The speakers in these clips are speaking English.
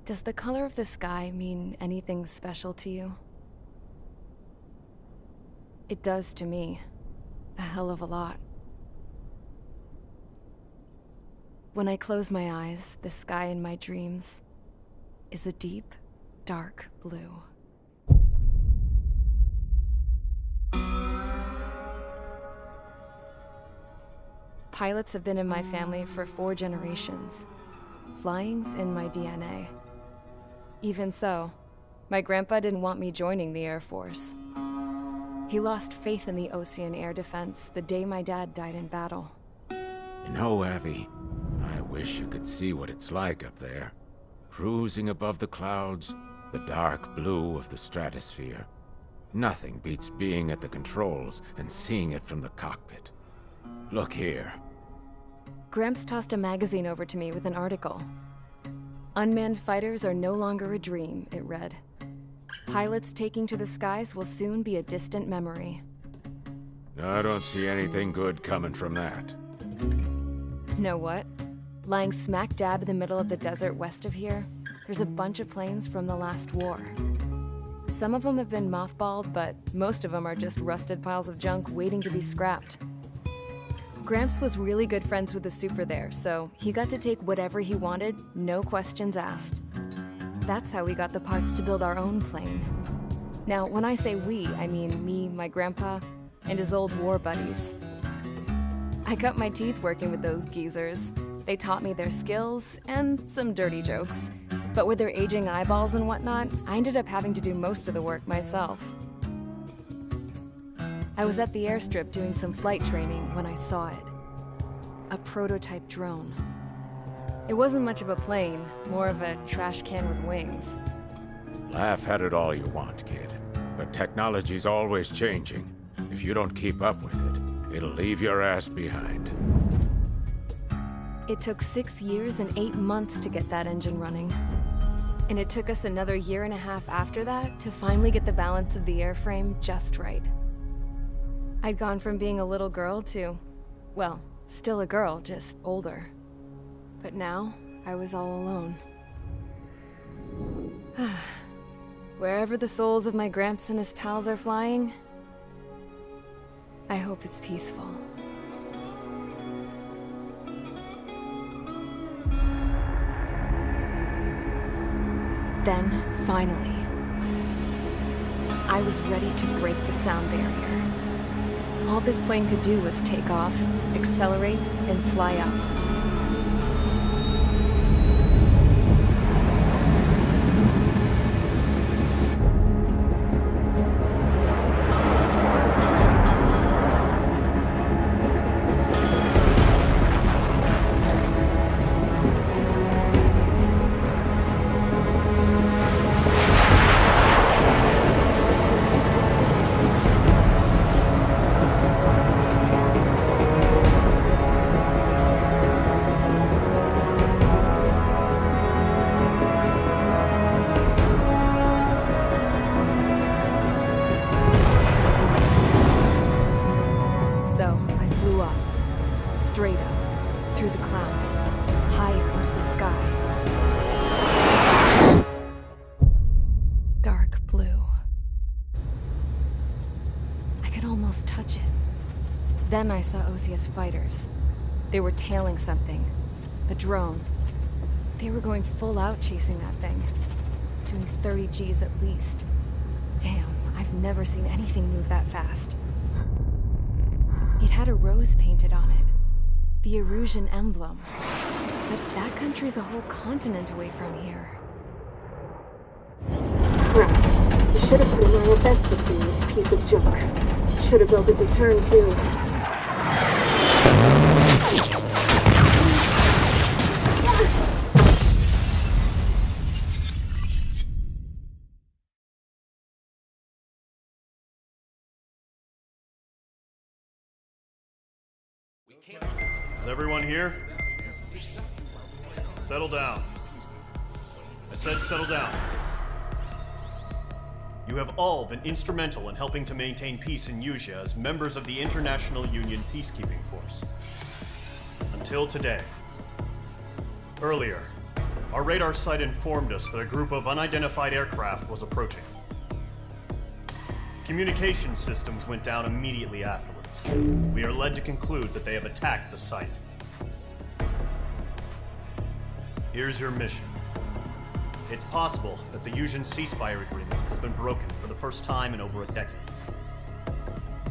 Does the color of the sky mean anything special to you? It does to me. A hell of a lot. When I close my eyes, the sky in my dreams is a deep, dark blue. Pilots have been in my family for 4 generations. Flying's in my DNA. Even so, my grandpa didn't want me joining the Air Force. He lost faith in the ocean air defense the day my dad died in battle. You know, Abby, I wish you could see what it's like up there. Cruising above the clouds, the dark blue of the stratosphere. Nothing beats being at the controls and seeing it from the cockpit. Look here. Gramps tossed a magazine over to me with an article. Unmanned fighters are no longer a dream, it read. Pilots taking to the skies will soon be a distant memory. I don't see anything good coming from that. Know what? Lying smack dab in the middle of the desert west of here, there's a bunch of planes from the last war. Some of them have been mothballed, but most of them are just rusted piles of junk waiting to be scrapped. Gramps was really good friends with the super there, so he got to take whatever he wanted, no questions asked. That's how we got the parts to build our own plane. Now, when I say we, I mean me, my grandpa, and his old war buddies. I cut my teeth working with those geezers. They taught me their skills and some dirty jokes. But with their aging eyeballs and whatnot, I ended up having to do most of the work myself. I was at the airstrip doing some flight training when I saw it. A prototype drone. It wasn't much of a plane, more of a trash can with wings. Laugh at it all you want, kid. But technology's always changing. If you don't keep up with it, it'll leave your ass behind. It took 6 years and 8 months to get that engine running. And it took us another 1.5 years after that to finally get the balance of the airframe just right. I'd gone from being a little girl to, well, still a girl, just older. But now, I was all alone. Wherever the souls of my Gramps and his pals are flying, I hope it's peaceful. Then, finally, I was ready to break the sound barrier. All this plane could do was take off, accelerate, and fly up. Then I saw Osia's fighters. They were tailing something. A drone. They were going full out chasing that thing. Doing 30 Gs at least. Damn, I've never seen anything move that fast. It had a rose painted on it. The Erusian emblem. But that country's a whole continent away from here. Right. You should have put in my events with this piece of junk. Should have built a deterrent too. Is everyone here? Settle down. I said settle down. You have all been instrumental in helping to maintain peace in Usea as members of the International Union Peacekeeping Force. Until today. Earlier, Our radar site informed us that a group of unidentified aircraft was approaching. Communication systems went down immediately afterwards. We are led to conclude that they have attacked the site. Here's your mission. It's possible that the Yuuzhan ceasefire agreement has been broken for the first time in over a decade.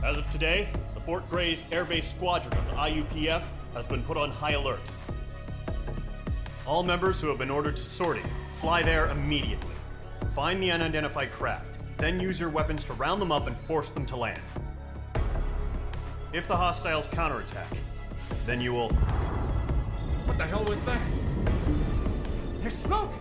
As of today, the Fort Grays Air Base Squadron of the IUPF has been put on high alert. All members who have been ordered to sortie, fly there immediately. Find the unidentified craft, then use your weapons to round them up and force them to land. If the hostiles counterattack, then you will... What the hell was that? There's smoke!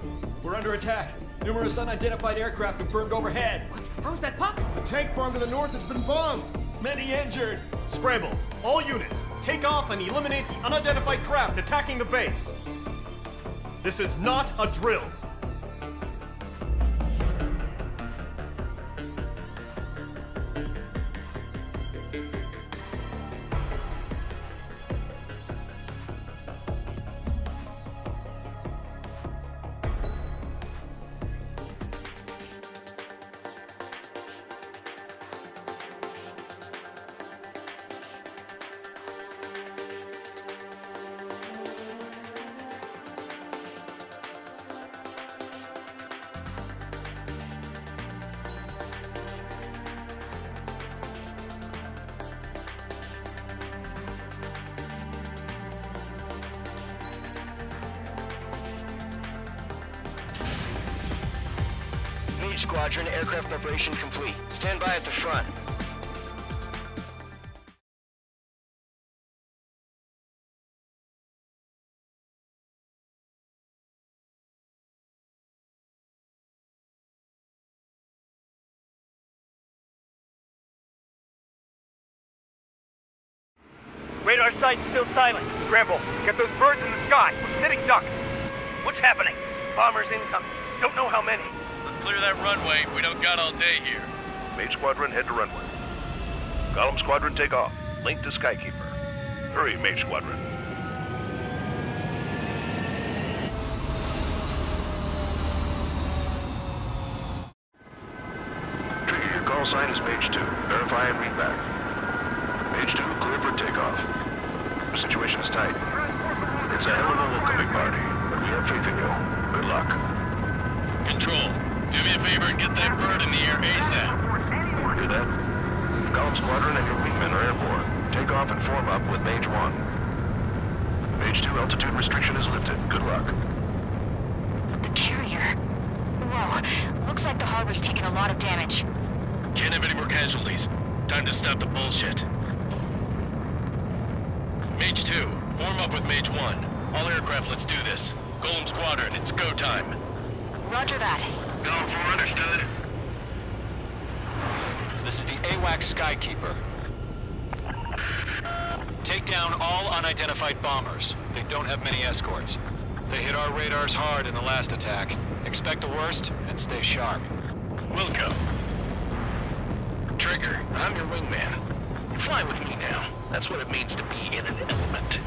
We're under attack. Numerous unidentified aircraft confirmed overhead. What? How is that possible? The tank farm to the north has been bombed. Many injured. Scramble! All units, take off and eliminate the unidentified craft attacking the base. This is not a drill. Squadron, aircraft preparations complete. Stand by at the front. Radar site's still silent. Scramble. Get those birds in the sky. We're sitting ducks. What's happening? Bombers incoming. Don't know how many. Clear that runway. We don't got all day here. Mage Squadron, head to runway. Column Squadron, take off. Link to Skykeeper. Hurry, Mage Squadron. Trigger, your call sign is Mage 2. Verify and read back. Mage 2, clear for takeoff. The situation is tight. It's a hell of a welcoming party, but we have faith in you. Good luck. Control. Do me a favor and get that bird in the air ASAP. Hear that? Column Squadron and your wingmen are airborne. Take off and form up with Mage 1. Mage 2, altitude restriction is lifted. Good luck. The carrier. Whoa. Looks like the harbor's taken a lot of damage. Can't have any more casualties. Time to stop the bullshit. Mage 2, form up with Mage 1. All aircraft, let's do this. Column Squadron, it's go time. Roger that. Going for understood. This is the AWACS Skykeeper. Take down all unidentified bombers. They don't have many escorts. They hit our radars hard in the last attack. Expect the worst and stay sharp. Wilco. Trigger, I'm your wingman. You fly with me now. That's what it means to be in an element.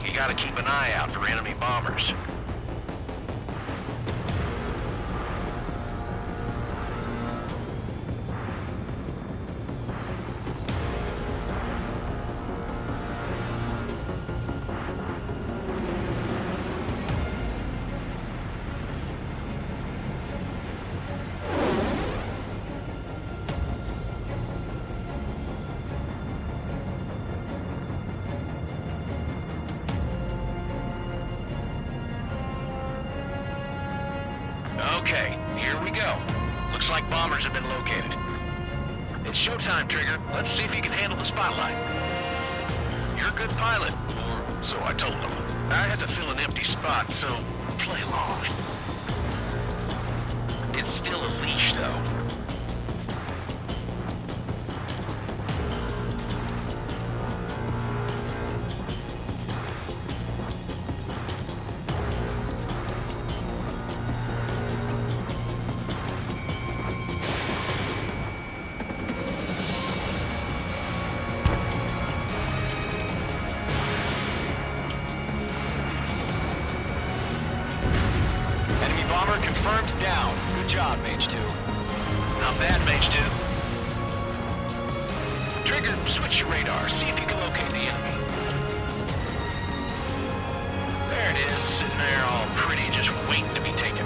You gotta keep an eye out for enemy bombers. Okay, here we go. Looks like bombers have been located. It's showtime, Trigger. Let's see if you can handle the spotlight. You're a good pilot, or so I told them. I had to fill an empty spot, so play along. It's still a leash, though. Bomber confirmed down. Good job, Mage 2. Not bad, Mage 2. Trigger, switch your radar. See if you can locate the enemy. There it is, sitting there all pretty, just waiting to be taken.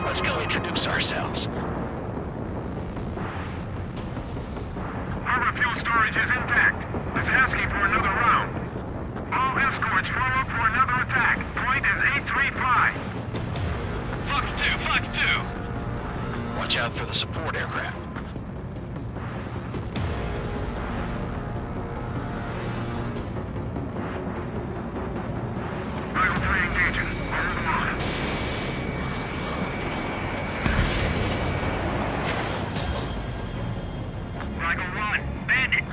Let's go introduce ourselves. Harbor fuel storage is intact. It's asking for another round. All escorts follow up for another attack. Point is 835. Fox 2! Watch out for the support aircraft. Rifle 3 engaging. Over the line. Rifle 1, bandit!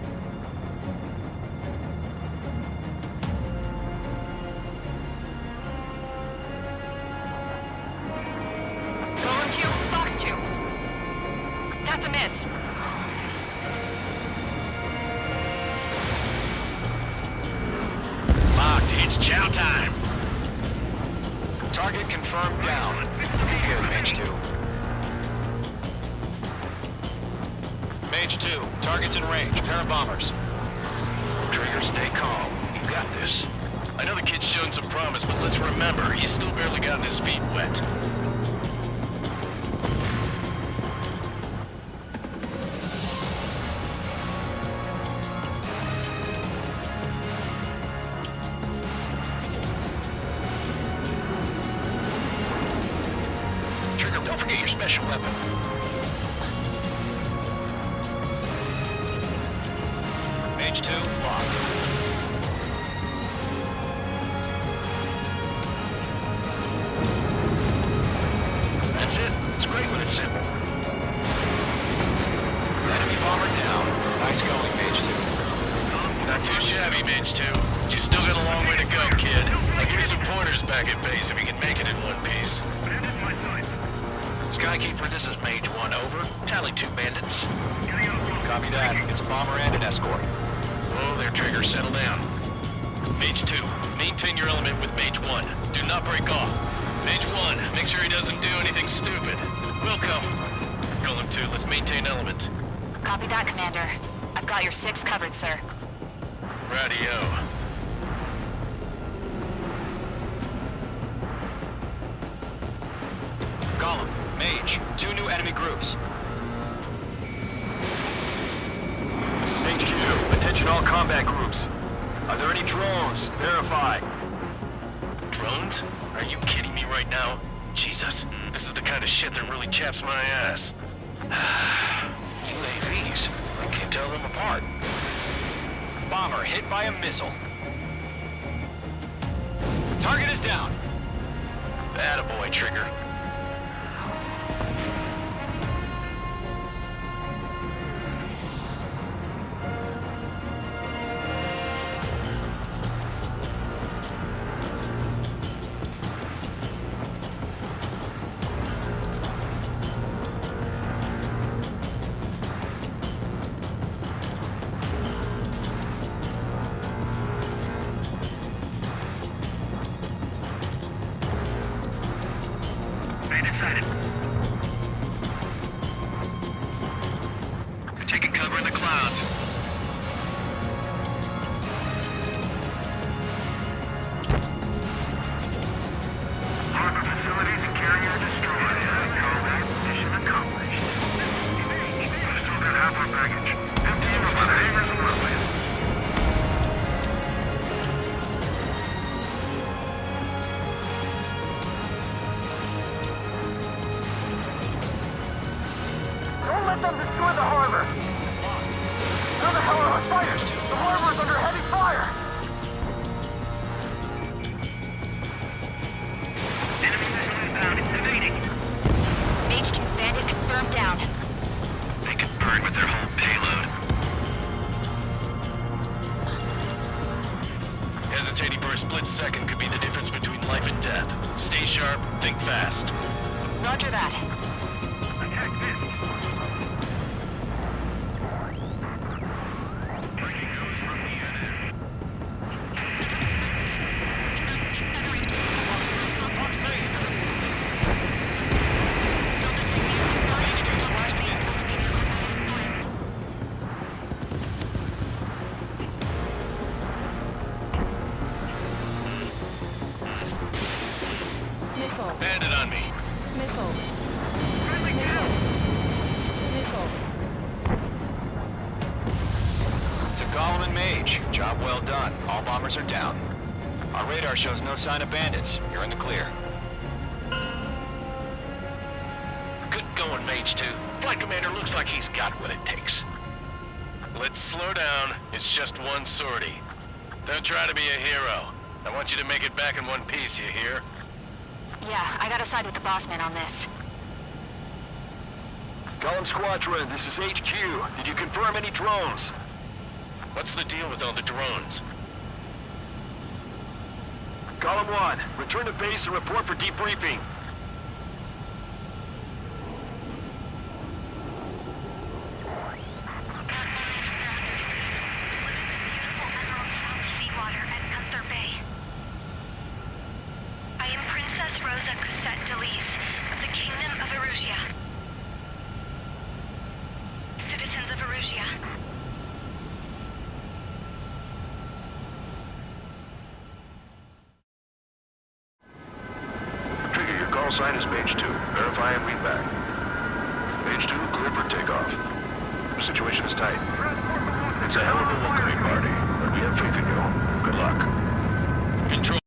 Golem 2, Fox 2. That's a miss. Locked, it's chow time. Target confirmed down. Good, Mage 2. Mage 2, target's in range. Pair of bombers. Trigger, stay calm. You got this. I know the kid's shown some promise, but let's remember, he's still barely gotten his feet wet. Trigger, don't forget your special weapon. Mage 2, locked. That's it. It's great when it's simple. Enemy bomber down. Nice going, Mage 2. Not too shabby, Mage 2. You still got a long way to go, kid. I'll give you some pointers back at base if you can make it in one piece. Skykeeper, this is Mage 1, over. Tally 2 bandits. Copy that. It's a bomber and an escort. Whoa there, Trigger. Settle down. Mage 2, maintain your element with Mage 1. Do not break off. Mage 1, make sure he doesn't do anything stupid. Welcome. Golem 2, let's maintain element. Copy that, Commander. I've got your 6 covered, sir. Radio. Golem, Mage, 2 new enemy groups. Mage 2, attention all combat groups. Are there any drones? Verify. Drones? Are you kidding me right now? Jesus, this is the kind of shit that really chaps my ass. UAVs? I can't tell them apart. Bomber hit by a missile. Target is down. Attaboy, Trigger. split second could be the difference between life and death. Stay sharp, think fast. Roger that. Attack this! Bandit on me. To Gollum and Mage, job well done. All bombers are down. Our radar shows no sign of bandits. You're in the clear. Good going, Mage 2. Flight Commander looks like he's got what it takes. Let's slow down. It's just one sortie. Don't try to be a hero. I want you to make it back in one piece, you hear? Yeah, I gotta side with the boss man on this. Column Squadron, this is HQ. Did you confirm any drones? What's the deal with all the drones? Column 1, return to base and report for debriefing. Seawater at Gunther Bay. I am Princess Rosa Cassette Delise of the Kingdom of Erusia. Citizens of Erusia. Trigger, your call sign is Page 2. Verify and read back. Page 2, clear for takeoff. The situation is tight. It's a hell of a welcoming party, but we have faith in you. Good luck. Control,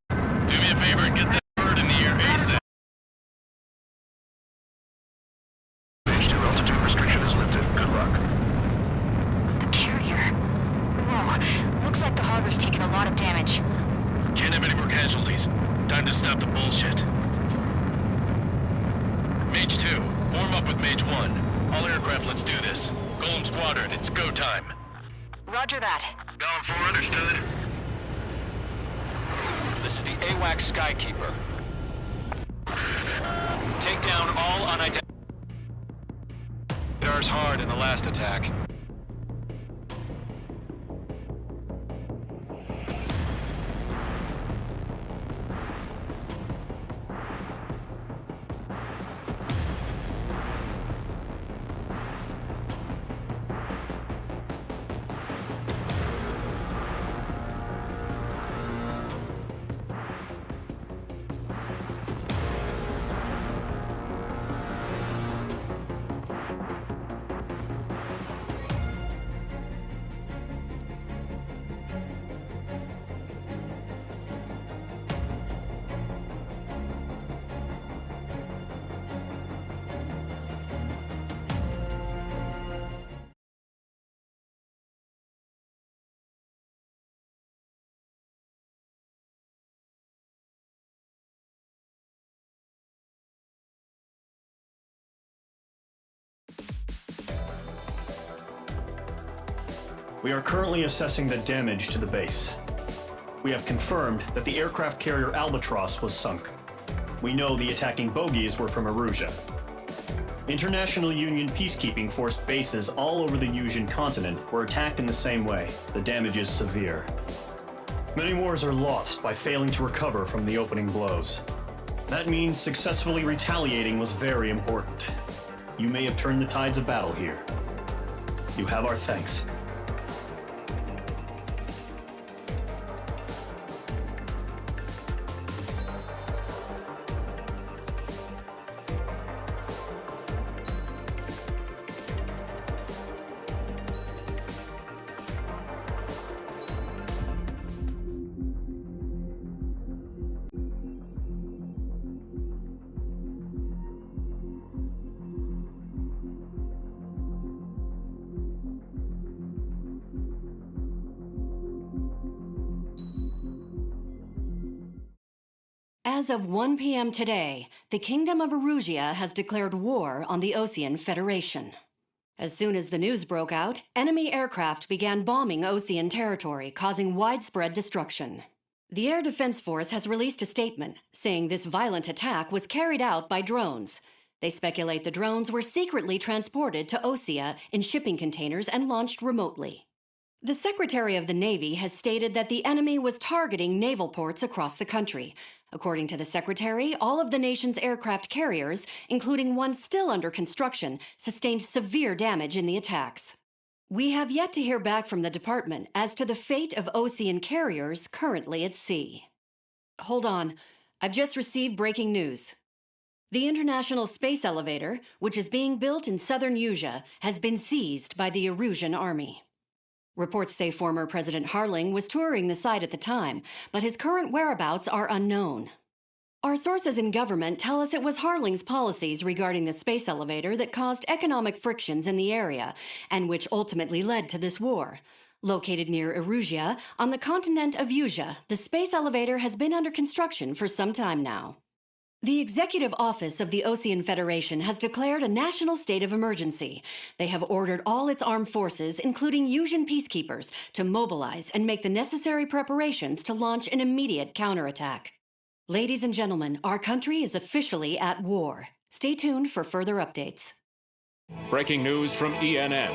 do me a favor and get that bird in the air ASAP. Page 2, altitude restriction is lifted. Good luck. The carrier. Whoa, looks like the harbor's taken a lot of damage. Can't have any more casualties. Time to stop the bullshit. Mage 2, form up with Mage 1. All aircraft, let's do this. Golem Squadron, it's go time. Roger that. Golem 4, understood. This is the AWACS Skykeeper. Take down all unidentified radars hard in the last attack. We are currently assessing the damage to the base. We have confirmed that the aircraft carrier Albatross was sunk. We know the attacking bogies were from Erusia. International Union peacekeeping force bases all over the Yusian continent were attacked in the same way. The damage is severe. Many wars are lost by failing to recover from the opening blows. That means successfully retaliating was very important. You may have turned the tides of battle here. You have our thanks. As of 1 p.m. today, the Kingdom of Erusia has declared war on the Osean Federation. As soon as the news broke out, enemy aircraft began bombing Osean territory, causing widespread destruction. The Air Defense Force has released a statement saying this violent attack was carried out by drones. They speculate the drones were secretly transported to Osea in shipping containers and launched remotely. The Secretary of the Navy has stated that the enemy was targeting naval ports across the country. According to the Secretary, all of the nation's aircraft carriers, including one still under construction, sustained severe damage in the attacks. We have yet to hear back from the department as to the fate of Ocean carriers currently at sea. Hold on, I've just received breaking news. The International Space Elevator, which is being built in southern Usea, has been seized by the Erusian Army. Reports say former President Harling was touring the site at the time, but his current whereabouts are unknown. Our sources in government tell us it was Harling's policies regarding the space elevator that caused economic frictions in the area, and which ultimately led to this war. Located near Erusia, on the continent of Usea, the space elevator has been under construction for some time now. The Executive Office of the Ocean Federation has declared a national state of emergency. They have ordered all its armed forces, including Usian peacekeepers, to mobilize and make the necessary preparations to launch an immediate counterattack. Ladies and gentlemen, our country is officially at war. Stay tuned for further updates. Breaking news from ENN.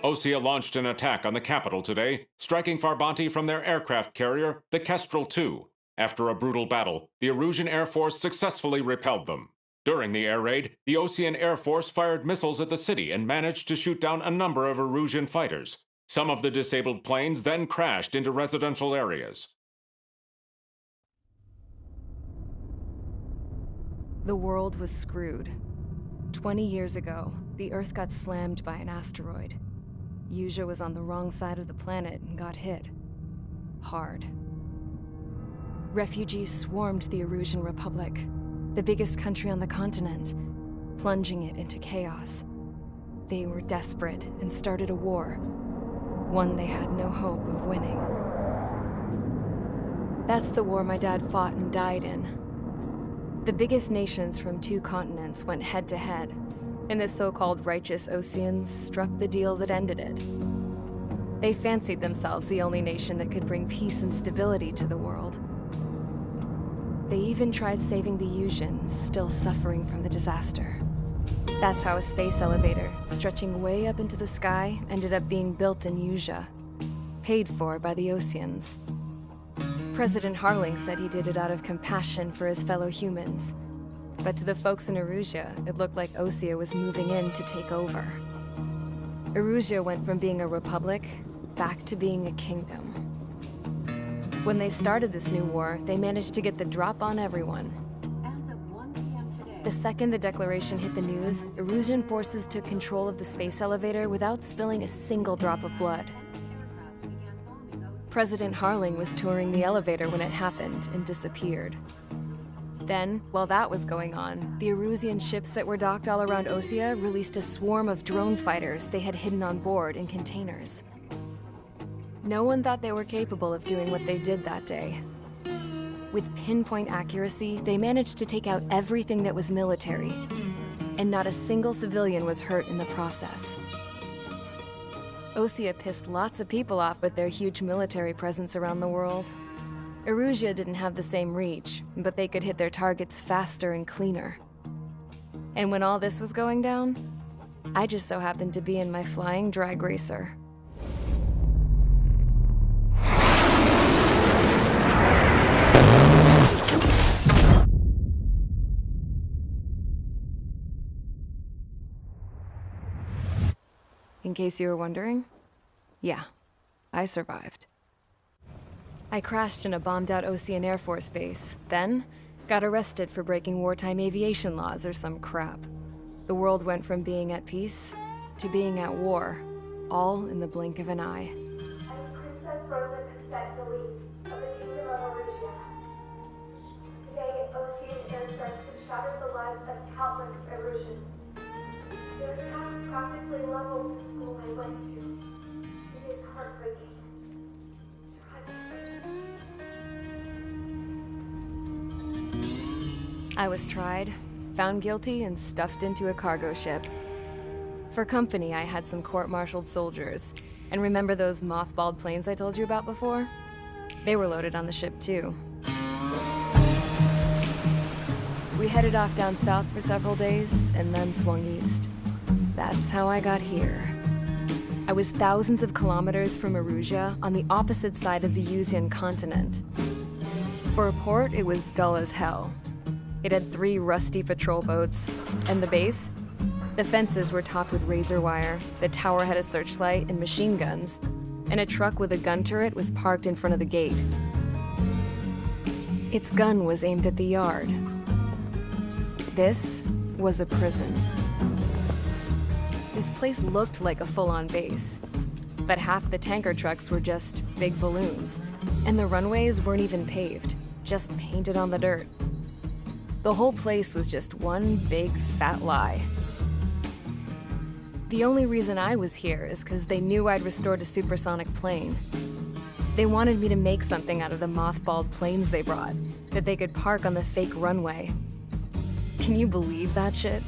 Osea launched an attack on the capital today, striking Farbanti from their aircraft carrier, the Kestrel II. After a brutal battle, the Erusian Air Force successfully repelled them. During the air raid, the Ocean Air Force fired missiles at the city and managed to shoot down a number of Erusian fighters. Some of the disabled planes then crashed into residential areas. The world was screwed. 20 years ago, the Earth got slammed by an asteroid. Usea was on the wrong side of the planet and got hit. Hard. Refugees swarmed the Erusian Republic, the biggest country on the continent, plunging it into chaos. They were desperate and started a war, one they had no hope of winning. That's the war my dad fought and died in. The biggest nations from 2 continents went head-to-head, and the so-called righteous Oceans struck the deal that ended it. They fancied themselves the only nation that could bring peace and stability to the world. They even tried saving the Usians, still suffering from the disaster. That's how a space elevator, stretching way up into the sky, ended up being built in Usea, paid for by the Oceans. President Harling said he did it out of compassion for his fellow humans. But to the folks in Erusia, it looked like Osea was moving in to take over. Erusia went from being a republic back to being a kingdom. When they started this new war, they managed to get the drop on everyone. The second the declaration hit the news, Erusian forces took control of the space elevator without spilling a single drop of blood. President Harling was touring the elevator when it happened and disappeared. Then, while that was going on, the Erusian ships that were docked all around Osea released a swarm of drone fighters they had hidden on board in containers. No one thought they were capable of doing what they did that day. With pinpoint accuracy, they managed to take out everything that was military, and not a single civilian was hurt in the process. Osea pissed lots of people off with their huge military presence around the world. Erusia didn't have the same reach, but they could hit their targets faster and cleaner. And when all this was going down, I just so happened to be in my flying drag racer. In case you were wondering, yeah, I survived. I crashed in a bombed-out Ocean Air Force base, then got arrested for breaking wartime aviation laws or some crap. The world went from being at peace to being at war, all in the blink of an eye. Princess Rosa Cassette Delete of the Kingdom of Erusia. Today, Ocean airstrikes have shattered the lives of countless Erusians. Their attacks practically leveled the school I went to. It is heartbreaking. I was tried, found guilty, and stuffed into a cargo ship. For company, I had some court-martialed soldiers. And remember those mothballed planes I told you about before? They were loaded on the ship too. We headed off down south for several days and then swung east. That's how I got here. I was thousands of kilometers from Arusia on the opposite side of the Yuzian continent. For a port, it was dull as hell. It had 3 rusty patrol boats, and the base? The fences were topped with razor wire, the tower had a searchlight and machine guns, and a truck with a gun turret was parked in front of the gate. Its gun was aimed at the yard. This was a prison. This place looked like a full-on base, but half the tanker trucks were just big balloons, and the runways weren't even paved, just painted on the dirt. The whole place was just one big fat lie. The only reason I was here is because they knew I'd restored a supersonic plane. They wanted me to make something out of the mothballed planes they brought, that they could park on the fake runway. Can you believe that shit?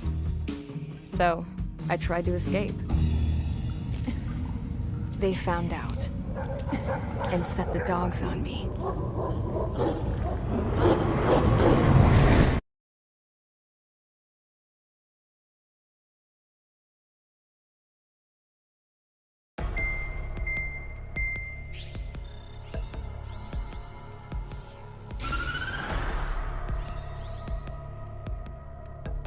So, I tried to escape. They found out and set the dogs on me.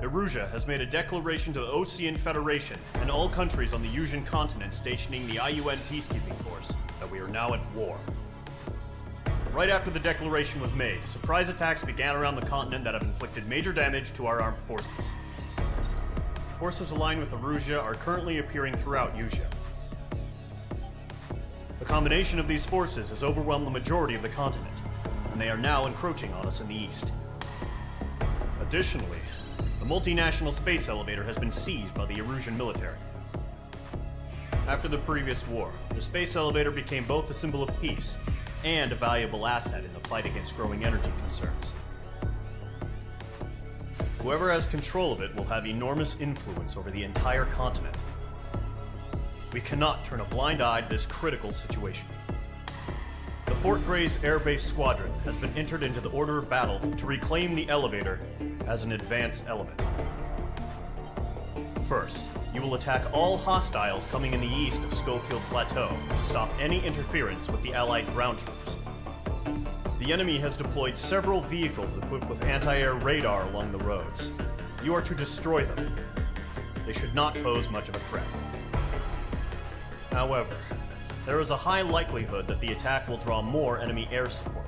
Erusia has made a declaration to the Ocean Federation and all countries on the Yuzian continent stationing the IUN peacekeeping force that we are now at war. Right after the declaration was made, surprise attacks began around the continent that have inflicted major damage to our armed forces. Forces aligned with Erusia are currently appearing throughout Yusia. The combination of these forces has overwhelmed the majority of the continent, and they are now encroaching on us in the east. Additionally, the multinational space elevator has been seized by the Erusian military. After the previous war, the space elevator became both a symbol of peace and a valuable asset in the fight against growing energy concerns. Whoever has control of it will have enormous influence over the entire continent. We cannot turn a blind eye to this critical situation. The Fort Gray's Air Base Squadron has been entered into the order of battle to reclaim the elevator as an advance element. First, you will attack all hostiles coming in the east of Schofield Plateau to stop any interference with the Allied ground troops. The enemy has deployed several vehicles equipped with anti-air radar along the roads. You are to destroy them. They should not pose much of a threat. However, there is a high likelihood that the attack will draw more enemy air support.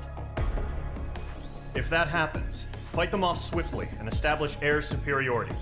If that happens, fight them off swiftly and establish air superiority.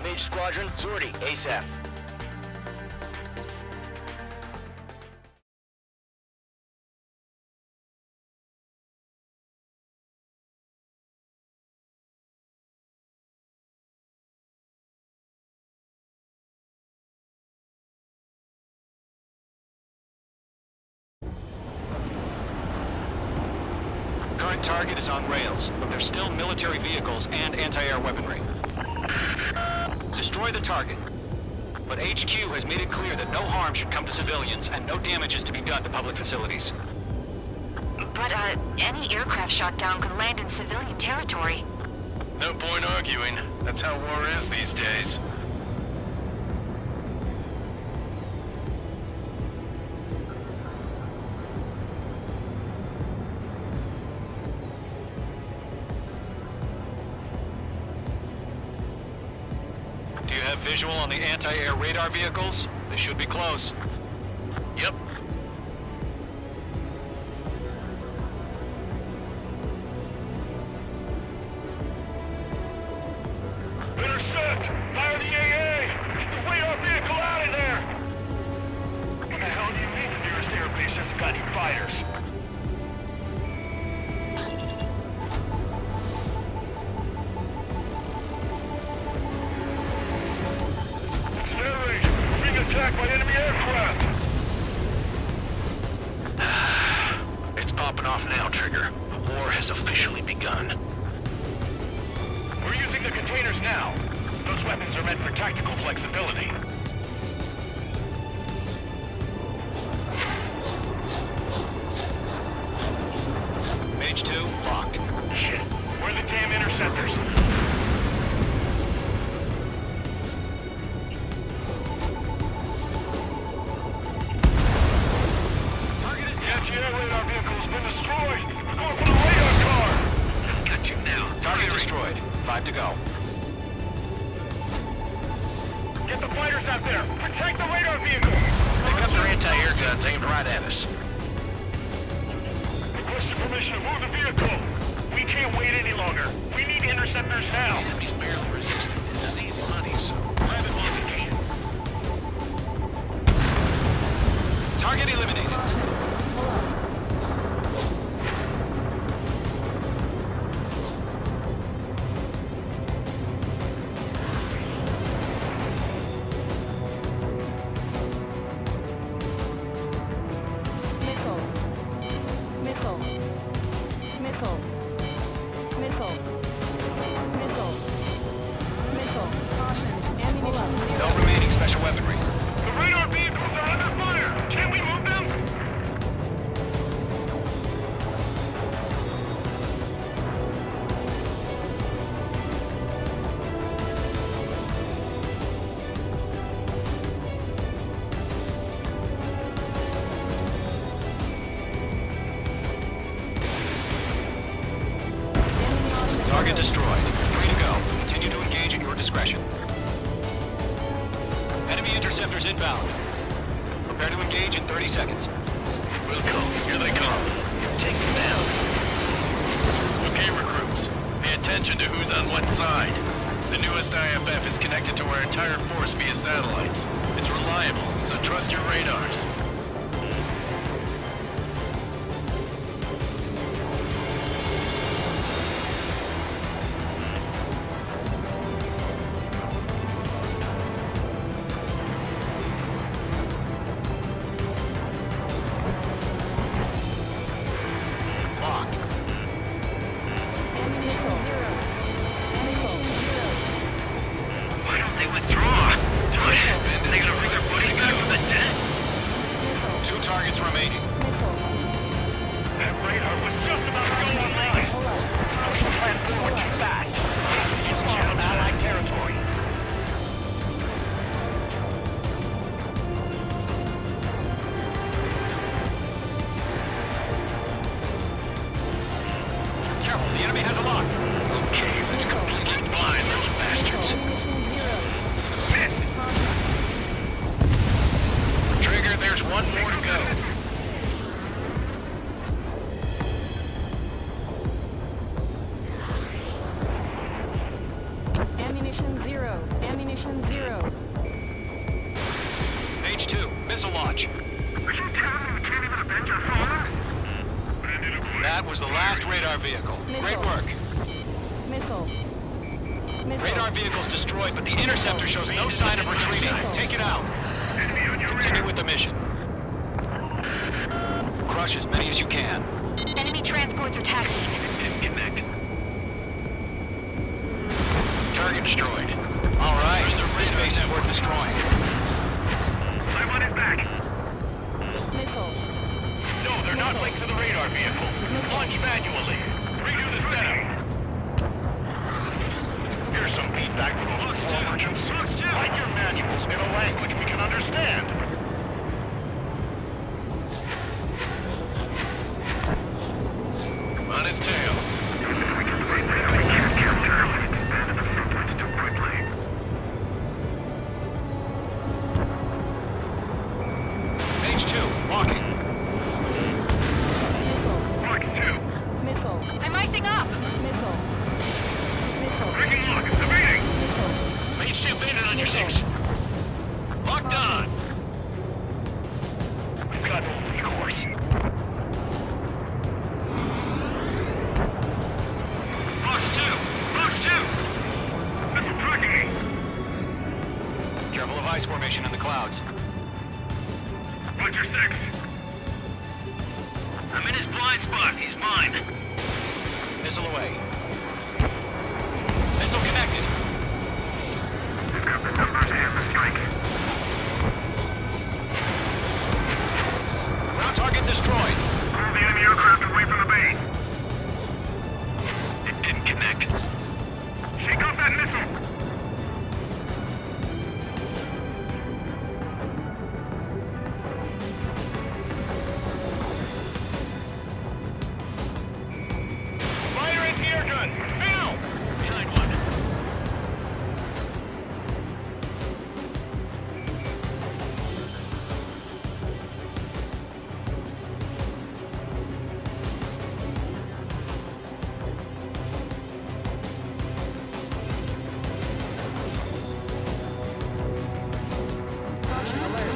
Mage Squadron, sortie ASAP. Current target is on rails, but there's still military vehicles and anti-air weaponry. Destroy the target. But HQ has made it clear that no harm should come to civilians and no damage is to be done to public facilities. But, any aircraft shot down could land in civilian territory. No point arguing. That's how war is these days. Do you have visual on the anti-air radar vehicles? They should be close. Yep. Intercept! Fire the AA! Get the radar vehicle out of there! What the hell do you mean the nearest airbase hasn't got any fighters? Accelerate! We're being attacked by enemy aircraft! It's popping off now, Trigger. The war has officially begun. We're using the containers now. Those weapons are meant for tactical flexibility. Mage 2, locked. Shit. Where are the damn interceptors? Target is The down. anti-air radar vehicle has been destroyed! We're going for the radar car! Got you now. Target destroyed. 5 to go. Get the fighters out there! Protect the radar vehicle! They got their anti-air guns aimed right at us. Requesting permission to move the vehicle! We can't wait any longer! We need interceptors now! Enemy's barely resisting. This is easy money, so grab it while you can. Target eliminated. No remaining special weaponry. The radar vehicles are under fire! Can't we move them? Target destroyed. 3 to go. Continue to engage at your discretion. Enemy interceptors inbound. Prepare to engage in 30 seconds. We'll go. Here they come. Take them down. Okay, recruits. Pay attention to who's on what side. The newest IFF is connected to our entire force via satellites. It's reliable, so trust your radars. Locked. Why don't they withdraw? Are they gonna bring their buddies back from the dead? 2 targets remaining. That radar was just about to go online! Social plan forward too fast! It's channeled Allied territory! Careful, the enemy has a lock. Okay, let's completely blind those bastards. Trigger, there's one more to go. formation 0. Page 2, missile launch. Are you telling me we can't even avenge our fallen? That was the last radar vehicle. Great work. Missile. Radar vehicle's destroyed, but the interceptor shows no sign of retreating. Take it out. Continue with the mission. Crush as many as you can. Enemy transports are taxiing. Connect. Target destroyed. All right, this base is worth destroying. I want it back. Missile. No, they're not linked to the radar vehicle. Launch manually. Redo the setup. Here's some feedback from those small merchants. Write your manuals in a language we can understand. On his tail. Page 2, walking. Missile. I'm icing up. Missile. Missile. Breaking lock. Evading. Page 2, baited on your 6. Locked on. We've got no recourse. Box 2. Missile tracking me. Careful of ice formation in the clouds. Roger 6. I'm in his blind spot. He's mine. Missile away. Missile connected. We've got the numbers and the strike. Ground target destroyed. Pull the enemy aircraft away from the base. It didn't connect. Shake off that missile. Fire anti-air gun. Now! Behind one.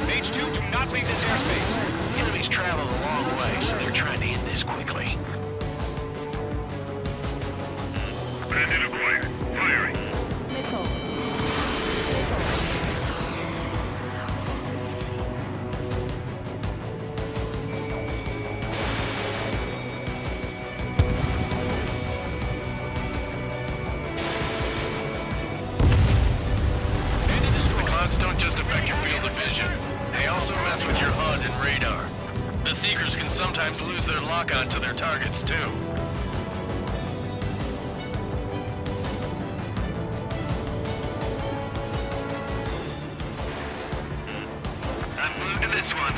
Page 2, do not leave this airspace. Enemies travel a long way, so they're trying to end this quickly. Bandit acquired. Firing. Missile. Bandit destroyed. Clouds don't just affect your field of vision. They also mess with your HUD and radar. The Seekers can sometimes lose their lock-on to their targets, too. I'm glued to this one.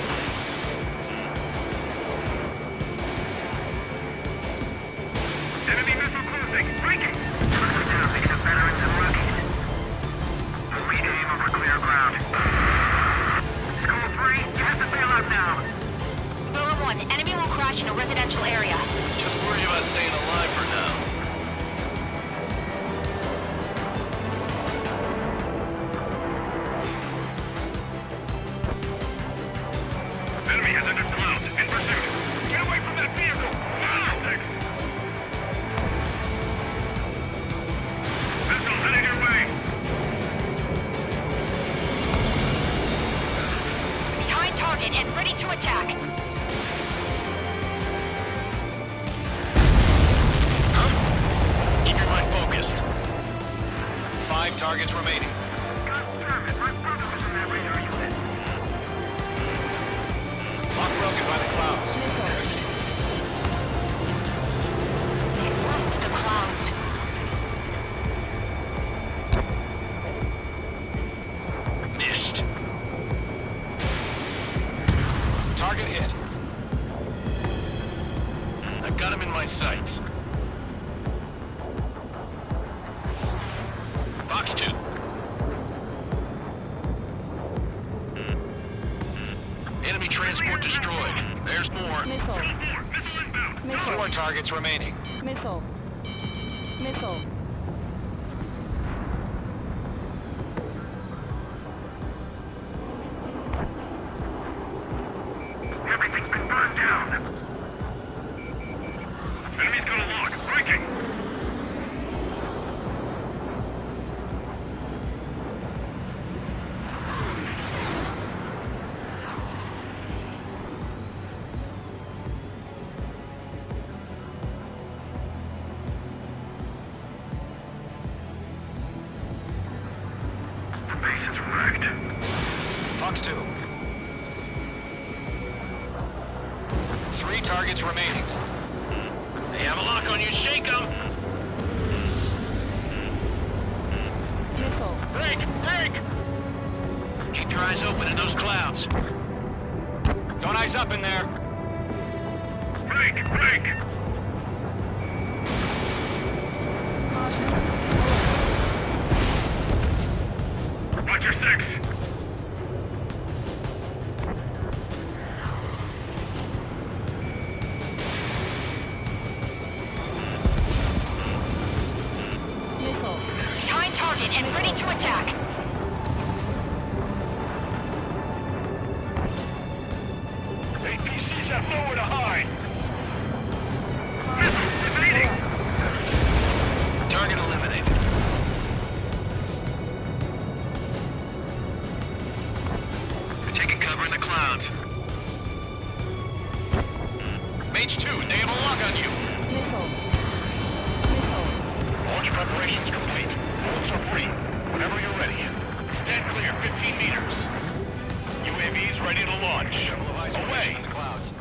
Enemy missile closing. Breaking. Now they get veterans and rookies. Lead aim over clear ground. School 3, you have to bail out now. Lower 1, enemy will crash in a residential area. Just worry about staying alive for now. Enemy has entered clouds. In pursuit. Get away from that vehicle. Now! Missile headed your way. Behind target and ready to attack. Keep your mind focused. 5 targets remaining. God damn it, my brother was in that radar unit. Lock broken by the clouds. Left the clouds. Missed. Target hit. I've got him in my sights. Box 2. Enemy transport destroyed. There's more. Missile. Missile inbound. Missile. 4 targets remaining. Missile. Missile. Confirmed. Fox 2. 3 targets remaining. They have a lock on you. Shake them. Missile. Break! Break! Keep your eyes open in those clouds. Don't ice up in there. Break! Break! Roger 6. Missile. Behind target and ready to attack. APCs have nowhere to hide. Evading! Target eliminated. They're taking cover in the clouds. Mage 2, they have a lock on you. Missile. Missile. Launch preparations complete. Bolts are free. Whenever you're ready. Stand clear, 15 meters. UAVs ready to launch. Shovel of ice formation Away! in the clouds.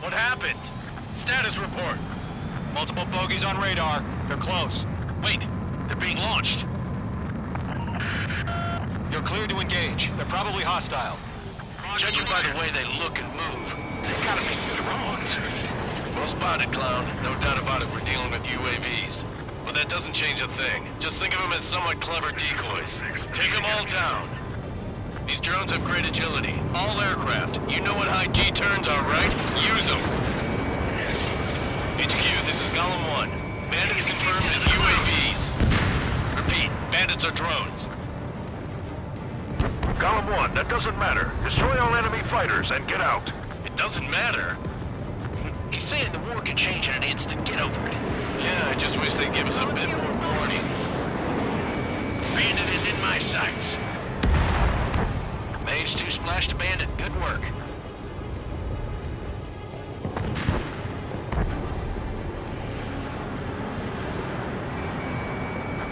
What happened? Status report. Multiple bogeys on radar. They're close. Wait, they're being launched. You're cleared to engage. They're probably hostile. Judging by the way they look and move, they've gotta be drones. Well spotted, Clown. No doubt about it, we're dealing with UAVs. But that doesn't change a thing. Just think of them as somewhat clever decoys. Take them all down. These drones have great agility. All aircraft. You know what high G turns are, right? Use them. HQ, this is Golem 1. Bandits confirmed as UAVs. Repeat, bandits are drones. Golem 1, that doesn't matter. Destroy all enemy fighters and get out. It doesn't matter. He's saying the war can change in an instant. Get over it. Yeah, I just wish they'd give us a bit more warning. Bandit is in my sights. Mage 2 splashed a bandit. Good work.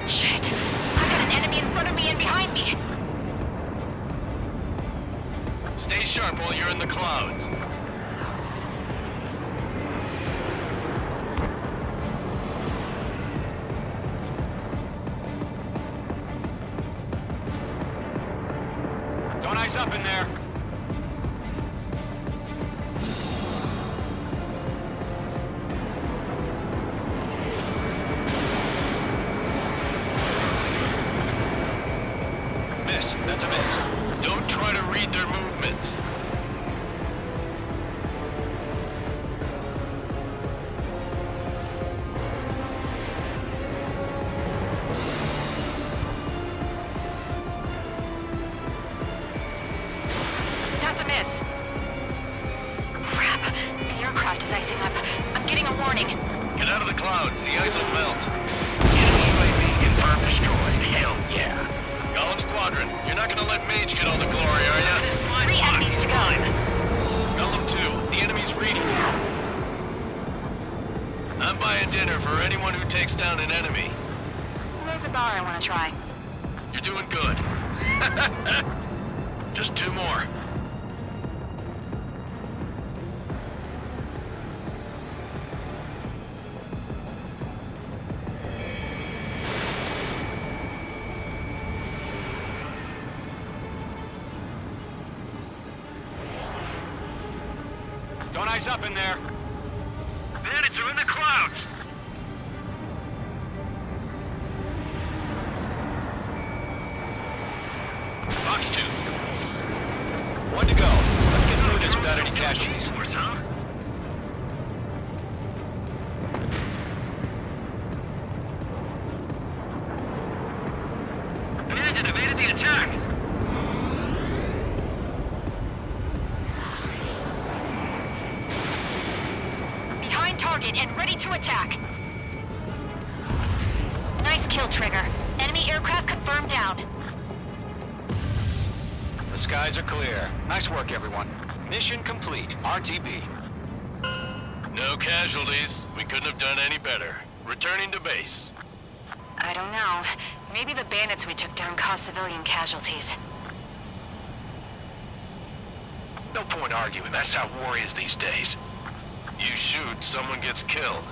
Shit. I've got an enemy in front of me and behind me. Stay sharp while you're in the clouds. Don't ice up in there. Miss. That's a miss. Don't try to read their movements. That's a miss. Crap. The aircraft is icing up. I'm getting a warning. Get out of the clouds. The ice will melt. Enemy UAV confirmed destroyed. Hell yeah. Golem Squadron, you're not gonna let Mage get all the glory, are ya? 3 enemies to go. Golem 2, the enemy's reading. I'm buying dinner for anyone who takes down an enemy. There's a bar I want to try. You're doing good. Just 2 more. Don't ice up in there. Bandits are in the clouds. Fox 2. 1 to go. Let's get through this without any casualties. Bandit evaded the attack. Behind target and ready to attack. Nice kill, Trigger. Enemy aircraft confirmed down. The skies are clear. Nice work, everyone. Mission complete. RTB. No casualties. We couldn't have done any better. Returning to base. I don't know. Maybe the bandits we took down caused civilian casualties. No point arguing. That's how war is these days. You shoot, someone gets killed.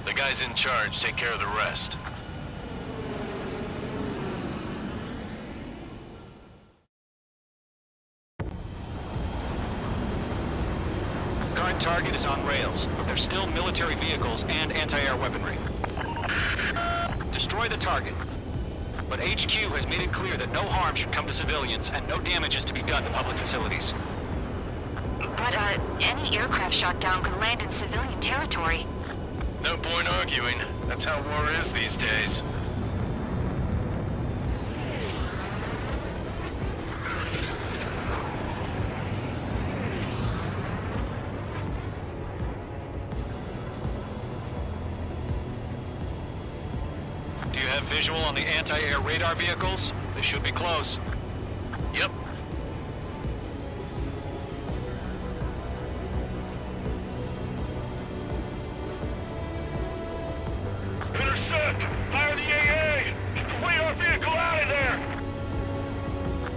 The guys in charge take care of the rest. Current target is on rails, but there's still military vehicles and anti-air weaponry. Destroy the target. But HQ has made it clear that no harm should come to civilians and no damage is to be done to public facilities. But, any aircraft shot down could land in civilian territory. No point arguing. That's how war is these days. Do you have visual on the anti-air radar vehicles? They should be close. Yep. Intercept! Fire the AA! Complete our vehicle out of there!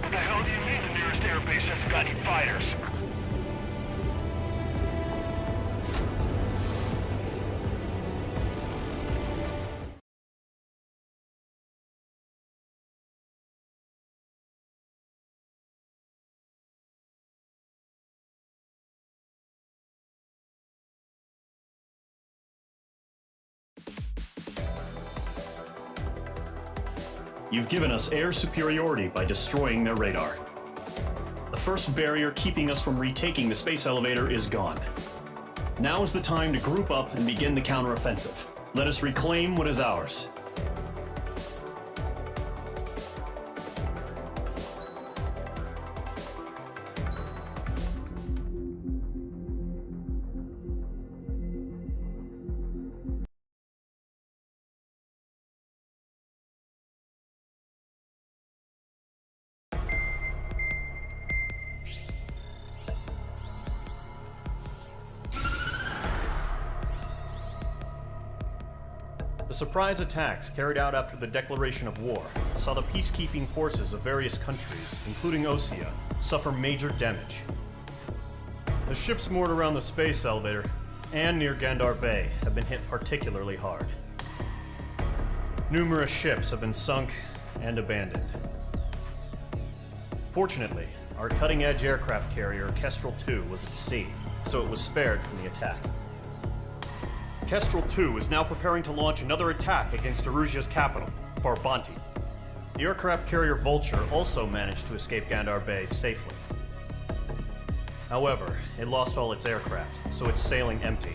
What the hell do you mean the nearest airbase hasn't got any fighters? You've given us air superiority by destroying their radar. The first barrier keeping us from retaking the space elevator is gone. Now is the time to group up and begin the counteroffensive. Let us reclaim what is ours. The surprise attacks carried out after the declaration of war saw the peacekeeping forces of various countries, including Osea, suffer major damage. The ships moored around the space elevator and near Gandar Bay have been hit particularly hard. Numerous ships have been sunk and abandoned. Fortunately, our cutting-edge aircraft carrier Kestrel II was at sea, so it was spared from the attack. Kestrel II is now preparing to launch another attack against Erusia's capital, Farbanti. The aircraft carrier Vulture also managed to escape Gandar Bay safely. However, it lost all its aircraft, so it's sailing empty.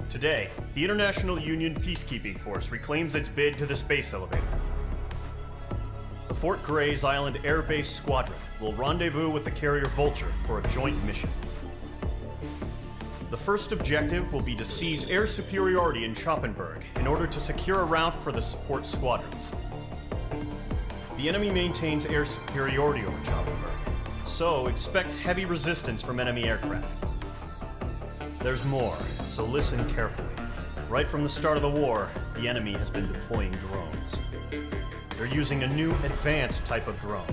Today, the International Union Peacekeeping Force reclaims its bid to the space elevator. The Fort Gray's Island Air Base Squadron will rendezvous with the carrier Vulture for a joint mission. The first objective will be to seize air superiority in Schoppenberg in order to secure a route for the support squadrons. The enemy maintains air superiority over Schoppenberg, so expect heavy resistance from enemy aircraft. There's more, so listen carefully. Right from the start of the war, the enemy has been deploying drones. They're using a new advanced type of drone.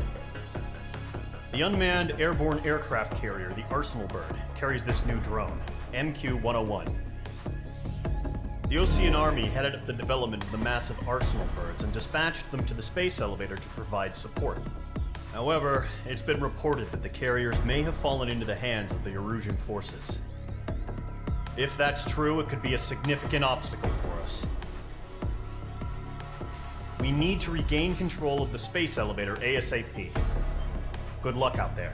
The unmanned airborne aircraft carrier, the Arsenal Bird, carries this new drone, MQ-101. The Osean Army headed up the development of the massive Arsenal Birds and dispatched them to the space elevator to provide support. However, it's been reported that the carriers may have fallen into the hands of the Erusian forces. If that's true, it could be a significant obstacle for us. We need to regain control of the space elevator ASAP. Good luck out there.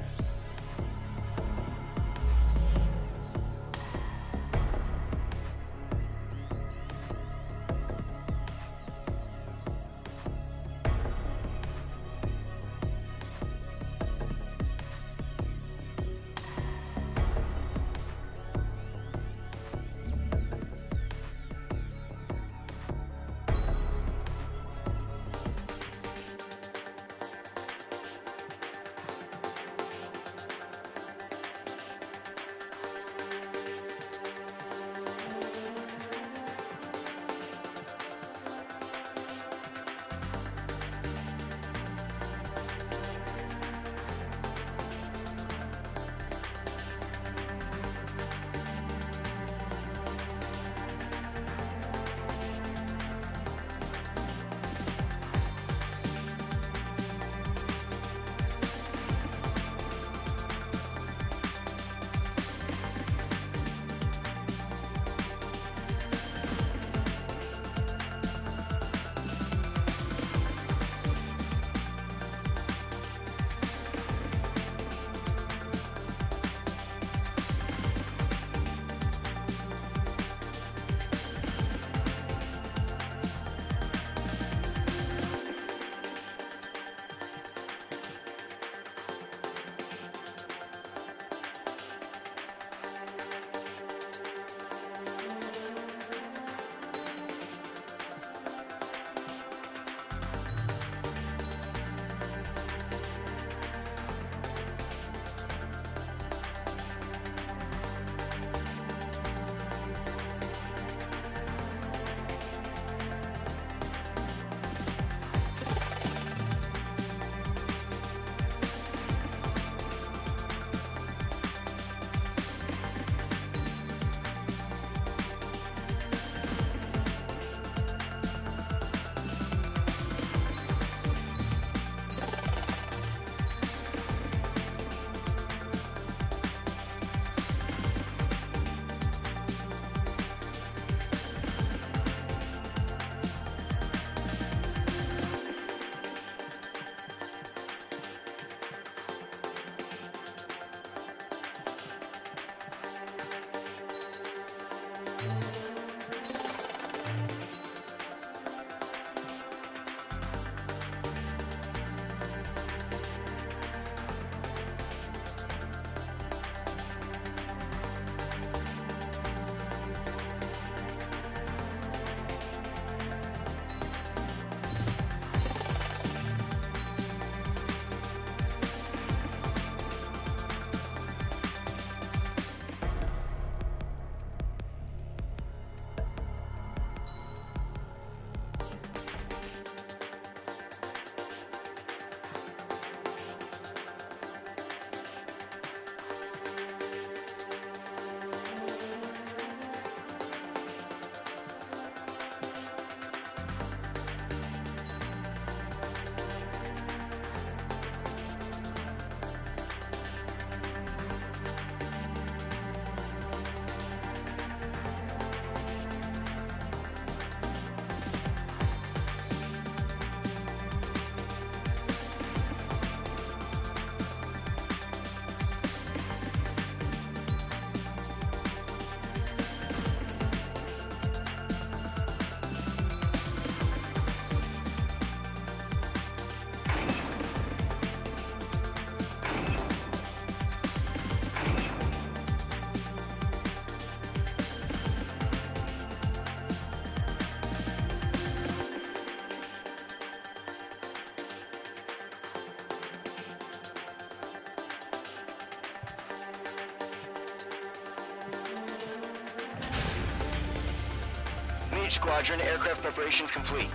Squadron, aircraft preparations complete.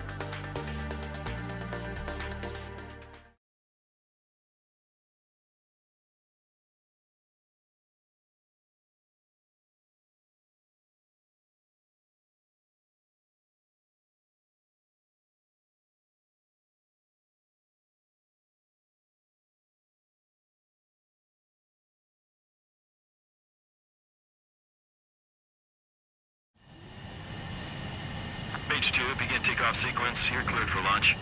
Page 2, begin takeoff sequence. You're cleared for launch.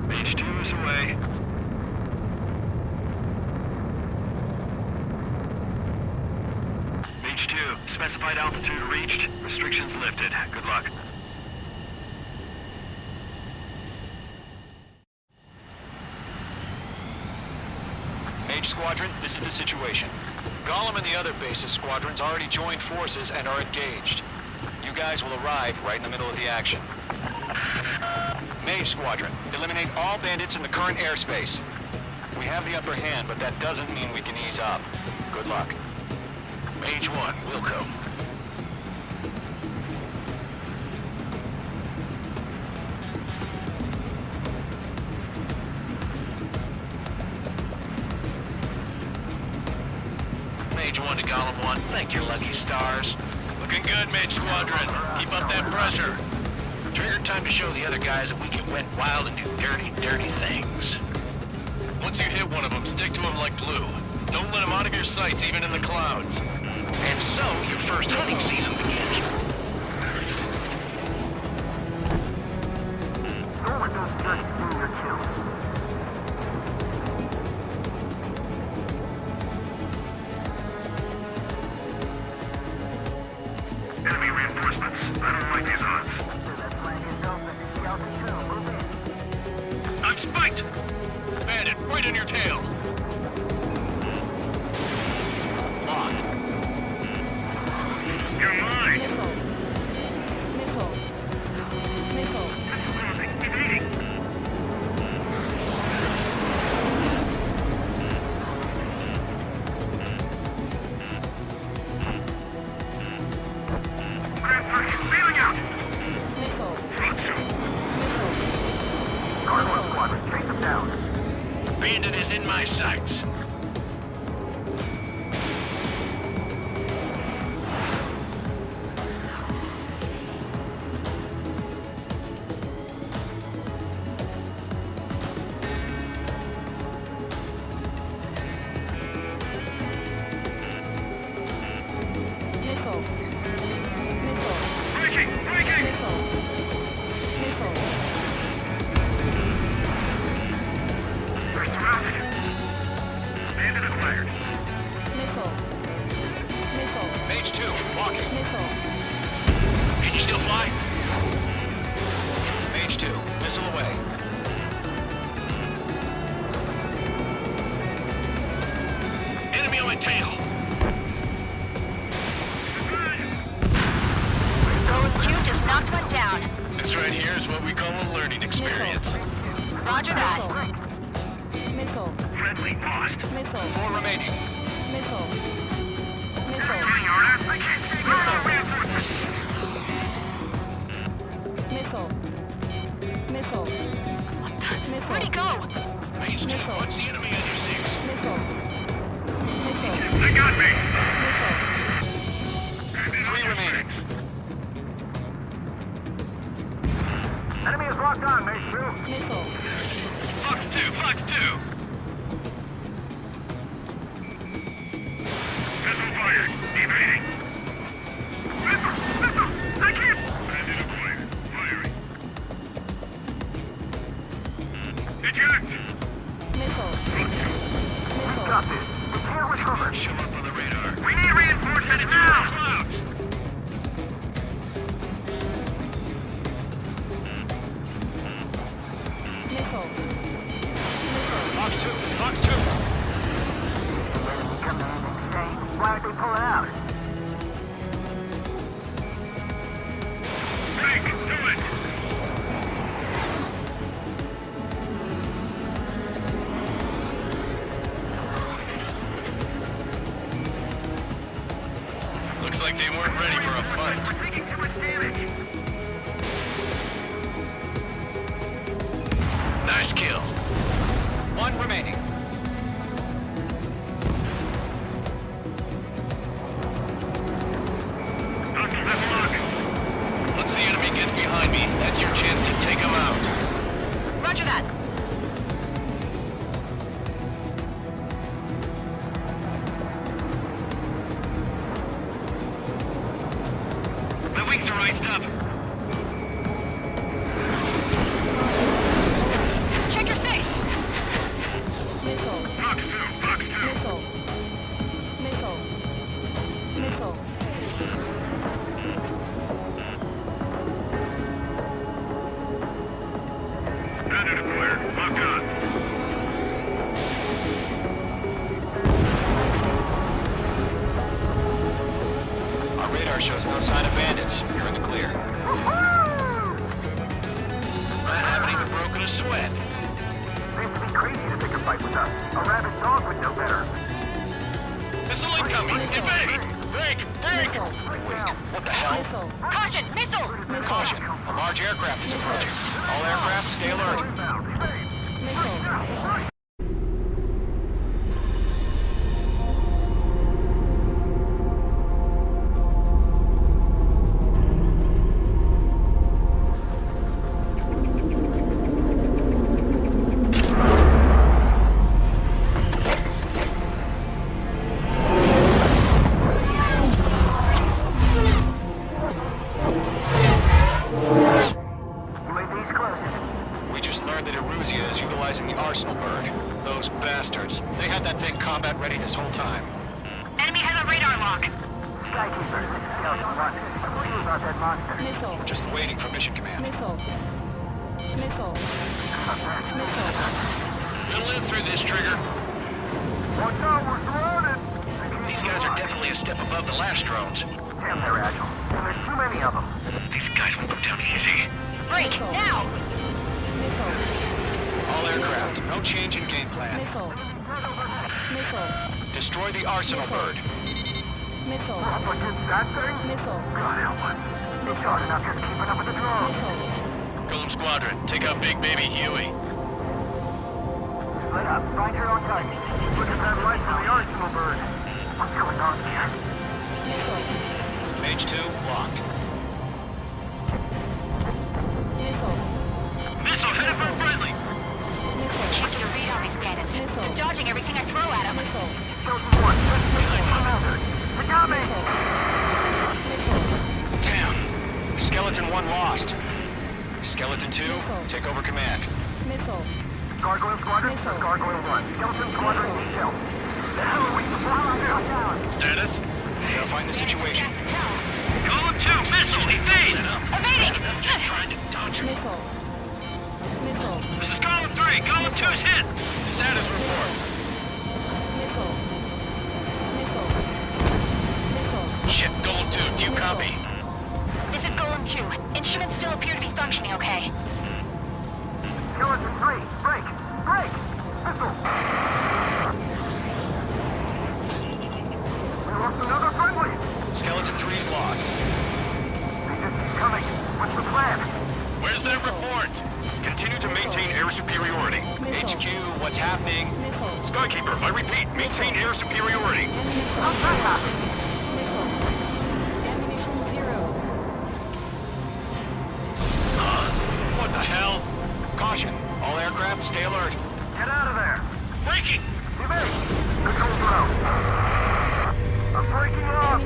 Page 2 is away. Page 2, specified altitude reached. Restrictions lifted. Good luck. Squadron, this is the situation. Gollum and the other base's squadrons already joined forces and are engaged. You guys will arrive right in the middle of the action. Mage Squadron, eliminate all bandits in the current airspace. We have the upper hand, but that doesn't mean we can ease up. Good luck. Mage 1, Wilco. Mage 1 to Gollum 1, thank your lucky stars. Looking good, Mage Squadron. Keep up that pressure. Trigger, time to show the other guys that we can went wild and do dirty, dirty things. Once you hit one of them, stick to him like glue. Don't let him out of your sights, even in the clouds. And so, your first hunting season begins. Go with those jerks through your kills. Enemy reinforcements. I don't like these odds. I'm spiked! Bandit, right on your tail. Locked. You're mine. Roger that. Missile. Friendly lost. Missile. 4 remaining. Missile. Missile. Doing orders. I can't see Missile. Missile. Missile. Where'd he go? Page 2, what's the enemy on your 6? Missile. Missile. They got me. Missile. 3 remaining. Enemy is locked on, Mage 2. Missile. Fox 2, Fox 2. Missile fired. Evading. Missile! I can't! Bandit acquired. Firing. Eject! Missile. Missile. Got this. We can't recover. Show up on the radar. We need reinforcements now! Clouds! Missile. Missile. Fox 2. Fox 2. Why did they pull out? Frank, do it! Looks like they weren't ready for a fight. We're taking too much damage. Nice kill. 1 remaining. Hostiles have lock. Once the enemy gets behind me, that's your chance to take them out. Roger that. The wings are iced up. Check your 6. Missile. Fox 2, Fox 2. Missile. Missile. Missile. Bandit acquired. Locked on. Our radar shows no sign of bandits. You're in the clear. I haven't even broken a sweat. Seems to be crazy to pick a fight with us. A rabid dog would know better. Missile incoming! Invade! Break! Break! Missile. Wait, what the hell? Missile. Caution, missile! Caution. A large aircraft is approaching. All aircraft, stay alert. Missile. UAV's close. We just learned that Eruzia is utilizing the Arsenal bird. Those bastards. They had that thing combat ready this whole time. Enemy has a radar lock. Skykeeper, this is Scout 1. What do you about that monster? Missile. We're just waiting for mission command. Missile. Missile. Missile. We'll live through this, Trigger. Watch out, we're surrounded! These guys are definitely a step above the last drones. Damn, they're agile. And there's too many of them. These guys won't go down easy. Break, now! Missile. All aircraft, no change in game plan. Missile. Missile. Destroy the Arsenal bird. Missile. Up against that thing? Missile. God help us. It's hard enough just keeping up with the drones. Missile. Golem Squadron, take out Big Baby Huey. Split up. Find her on target. Look at that light from the Arsenal bird. What's going on here? Missile. Mage 2, locked. Missile. Missile headed for friendly. Can't get a read on these bandits. They're dodging everything I throw at them. Missile. Chosen 1, just missile commander. They got me! Damn. Skeleton 1 lost. Skeleton 2, take over command. Missile. Gargoyle Squadron, this is Gargoyle 1. Skeleton Squadron, detail. The hell are we down? Status? Verifying the situation. Column 2, missile, evade! Evading! Just trying to dodge him. Missile. Missile. This is Column 3, Column 2's hit! Status report. Missile. Missile. Missile. Ship Golem 2, do you copy? This is Golem 2. Instruments still appear to be functioning okay. Skeleton 3, break! Break! Missile! We lost another friendly! Skeleton 3's lost. They just keep coming. What's the plan? Where's their report? Continue to maintain air superiority. HQ, what's happening? Skykeeper, I repeat, maintain air superiority. How's that happen? Ammunition 0. What the hell? Caution, all aircraft stay alert. Get out of there! Breaking! Evade! Control throw! I'm breaking off!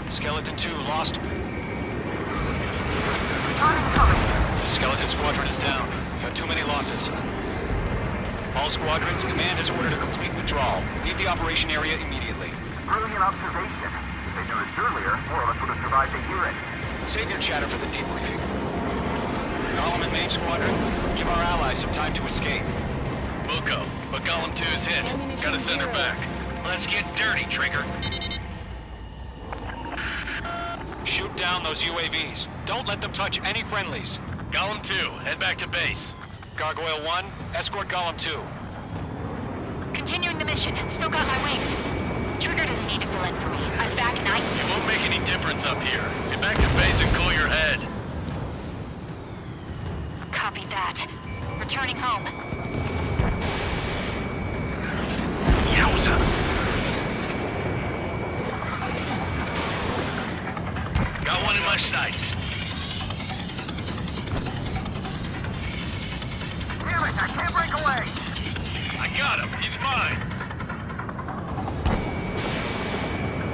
Skeleton 2 lost. Returning coming! Skeleton Squadron is down. We've had too many losses. All squadrons, command has ordered a complete withdrawal. Leave the operation area immediately. Brilliant observation. If they knew this earlier, more of us would have survived to hear it. Save your chatter for the debriefing. Gollum and Mage Squadron, give our allies some time to escape. Buko, but Golem 2's hit. Gotta send her back. Let's get dirty, Trigger. Shoot down those UAVs. Don't let them touch any friendlies. Golem 2, head back to base. Gargoyle 1, escort Gollum 2. Continuing the mission. Still got my wings. Trigger doesn't need to fill in for me. I'm back and It won't make any difference up here. Get back to base and cool your head. Copy that. Returning home. Yowza! Got one in my sights. Damn it! I can't break away! I got him. He's mine.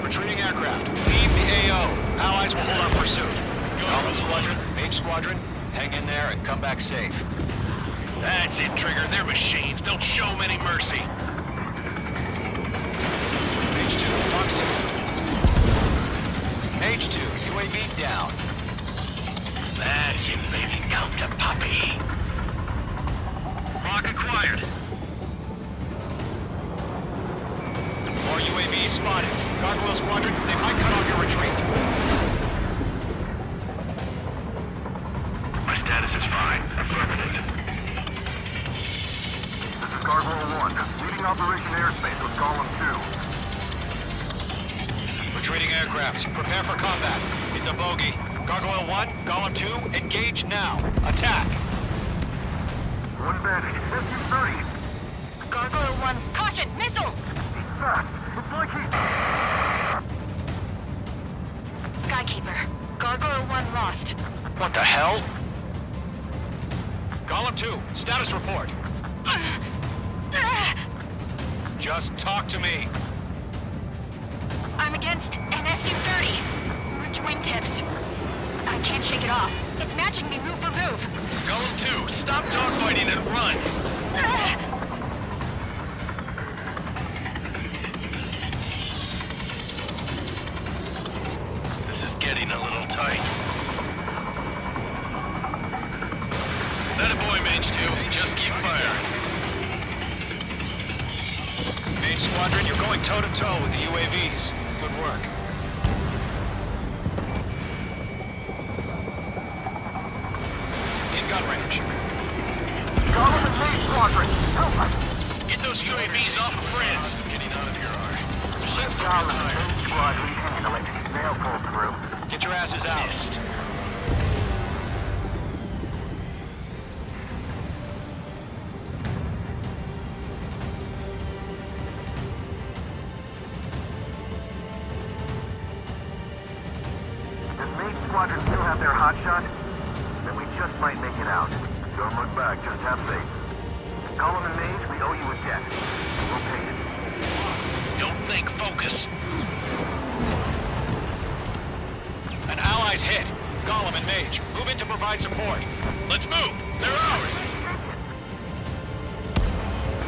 Retreating aircraft. Leave the AO. Allies will hold our pursuit. Gollum Squadron, Mage Squadron, hang in there and come back safe. That's it, Trigger. They're machines. Don't show them any mercy. Mage 2, Fox 2. Mage 2, UAV down. That's it, baby. Come to Puppy. Lock acquired. More UAVs spotted. Gargoyle Squadron, they might cut off your retreat. My status is fine. Affirmative. This is Gargoyle 1, leading Operation Airspace with Golem 2. Retreating aircrafts, prepare for combat. It's a bogey. Gargoyle 1, Gollum 2, engage now. Attack. One bandage. SU-30. Gargoyle 1, caution! Missile! Fast. It's like he... Skykeeper. Gargoyle 1 lost. What the hell? Gollum 2, status report. Just talk to me. I'm against an SU-30. We're twin tips. I can't shake it off. It's matching me move for move. Golem 2, stop dogfighting and run. This is getting a little tight. That a boy, Mage 2. Just keep firing. Mage Squadron, you're going toe-to-toe with the UAVs. Good work. In gun range. Golem and Mage Squadron, help us! Get those UAVs off of friends. Getting out of here, Ari. Set them Golem your and tire. Mage Squadron handle it. They'll pull through. Get your asses out. Missed. Does Mage Squadron still have their hotshot? Then we just might make it out. Don't look back, just have faith. Golem and Mage, we owe you a debt. We'll pay it. Don't think, focus. An ally's hit. Gollum and Mage, move in to provide support. Let's move. They're ours.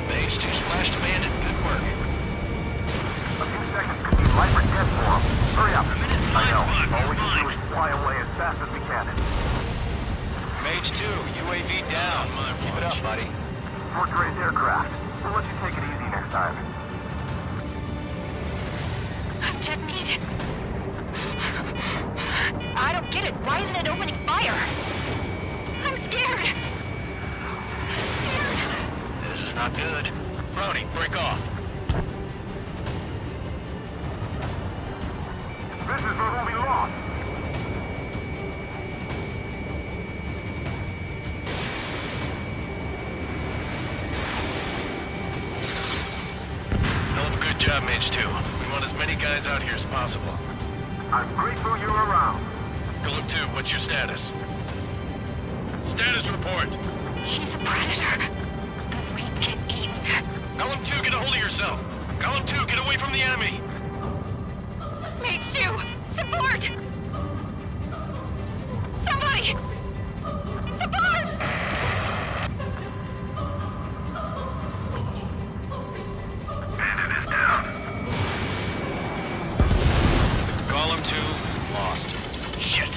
Mage 2 splashed a bandit. Good work. A few seconds could be life or death for them. Hurry up. I know. All we can do is fly away as fast as we can. Mage 2, UAV down. Keep it up, buddy. Fort Gray's aircraft. We'll let you take it easy next time. Dead meat. I don't get it. Why isn't it opening fire? I'm scared. Not good. Brody, break off. This is where we'll be lost. Hell of a good job, Mage 2. We want as many guys out here as possible. I'm grateful you're around. Golem 2, what's your status? Status report. He's a predator. The weak get eaten. Golem 2, get a hold of yourself. Golem 2, get away from the enemy. Mage 2, support! Somebody! Support! Bandit is down. Golem 2, lost. Shit.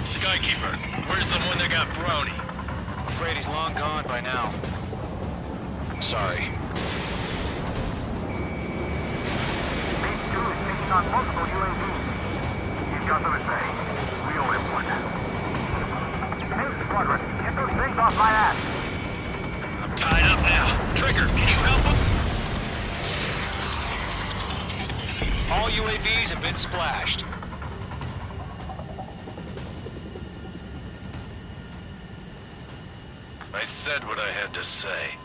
Skykeeper, where's the one that got Brownie? I'm afraid he's long gone by now. Sorry. Mage 2 is taking on multiple UAVs. He's got them to say. We owe him one. Hey, Squadron, get those things off my ass. I'm tied up now. Trigger, can you help him? All UAVs have been splashed. I said what I had to say.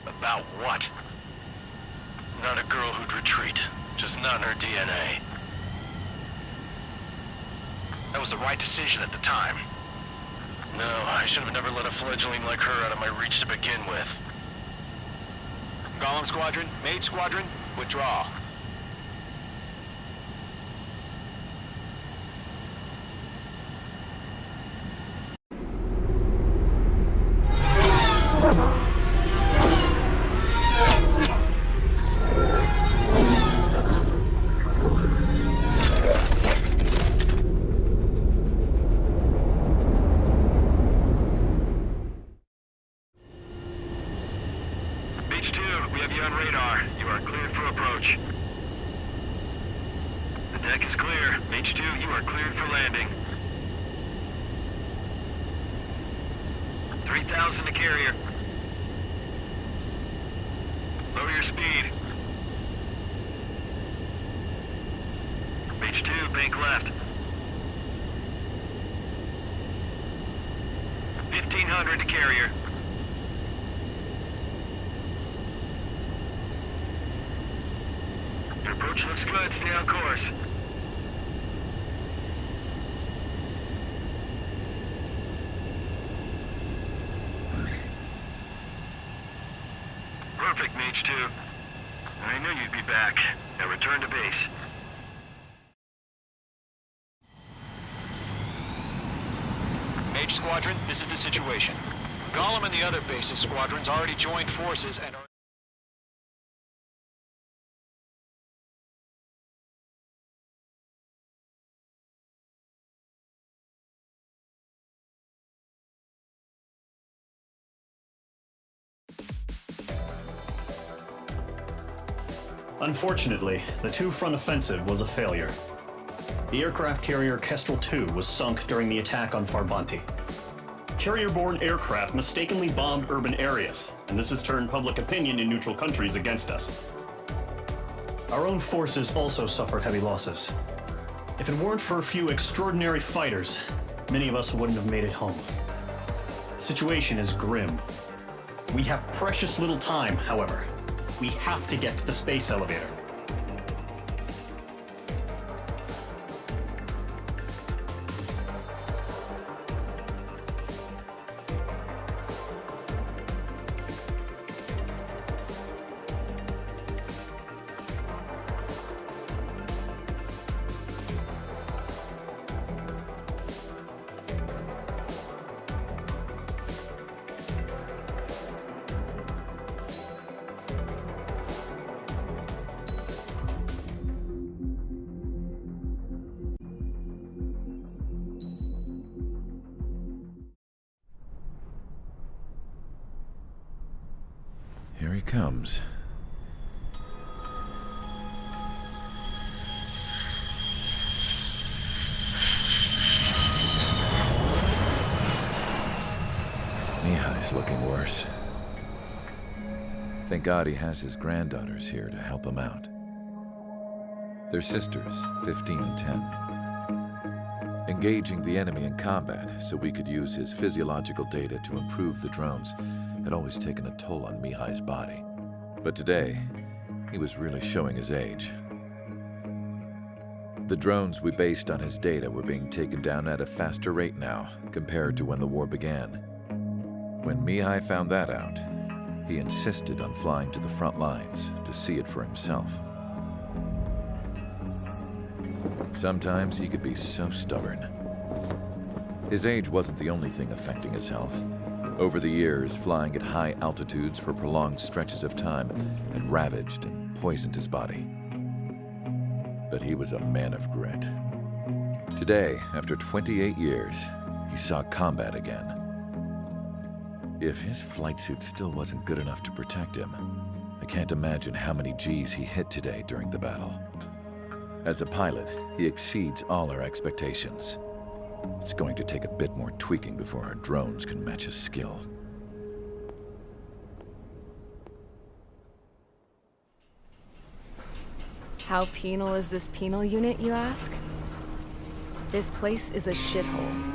About what? Not a girl who'd retreat. Just not in her DNA. That was the right decision at the time. No, I should have never let a fledgling like her out of my reach to begin with. Golem Squadron, Mage Squadron, withdraw. Mage 2, we have you on radar. You are cleared for approach. The deck is clear. Mage 2, you are cleared for landing. 3,000 to carrier. Lower your speed. Mage 2, bank left. 1,500 to carrier. Your approach looks good. Stay on course. Perfect, Mage 2. I knew you'd be back. Now return to base. Mage Squadron, this is the situation. Golem and the other base's squadrons already joined forces and are... Unfortunately, the two-front offensive was a failure. The aircraft carrier Kestrel II was sunk during the attack on Farbanti. Carrier-borne aircraft mistakenly bombed urban areas, and this has turned public opinion in neutral countries against us. Our own forces also suffered heavy losses. If it weren't for a few extraordinary fighters, many of us wouldn't have made it home. The situation is grim. We have precious little time, however. We have to get to the space elevator. Here he comes. Mija, Thank God he has his granddaughters here to help him out. They're sisters, 15 and 10. Engaging the enemy in combat so we could use his physiological data to improve the drones had always taken a toll on Mihai's body. But today, he was really showing his age. The drones we based on his data were being taken down at a faster rate now compared to when the war began. When Mihai found that out, he insisted on flying to the front lines to see it for himself. Sometimes he could be so stubborn. His age wasn't the only thing affecting his health. Over the years, flying at high altitudes for prolonged stretches of time had ravaged and poisoned his body. But he was a man of grit. Today, after 28 years, he saw combat again. If his flight suit still wasn't good enough to protect him, I can't imagine how many G's he hit today during the battle. As a pilot, he exceeds all our expectations. It's going to take a bit more tweaking before our drones can match his skill. How penal is this penal unit, you ask? This place is a shithole.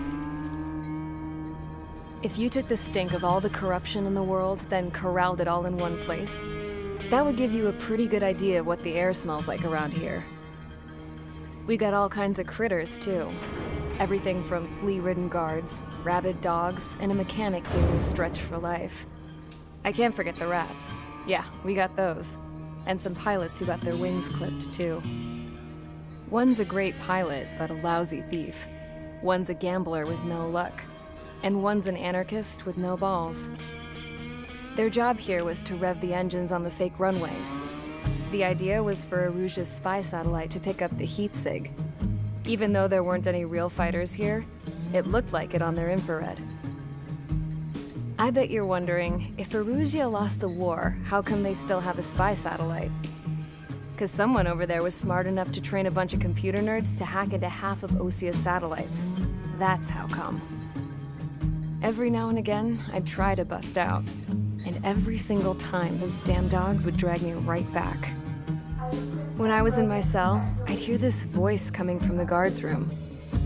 If you took the stink of all the corruption in the world, then corralled it all in one place, that would give you a pretty good idea of what the air smells like around here. We got all kinds of critters, too. Everything from flea-ridden guards, rabid dogs, and a mechanic doing the stretch for life. I can't forget the rats. Yeah, we got those. And some pilots who got their wings clipped, too. One's a great pilot, but a lousy thief. One's a gambler with no luck. And one's an anarchist with no balls. Their job here was to rev the engines on the fake runways. The idea was for Aruja's spy satellite to pick up the heat sig. Even though there weren't any real fighters here, it looked like it on their infrared. I bet you're wondering, if Aruja lost the war, how come they still have a spy satellite? Because someone over there was smart enough to train a bunch of computer nerds to hack into half of Osia's satellites. That's how come. Every now and again, I'd try to bust out. And every single time, those damn dogs would drag me right back. When I was in my cell, I'd hear this voice coming from the guards room.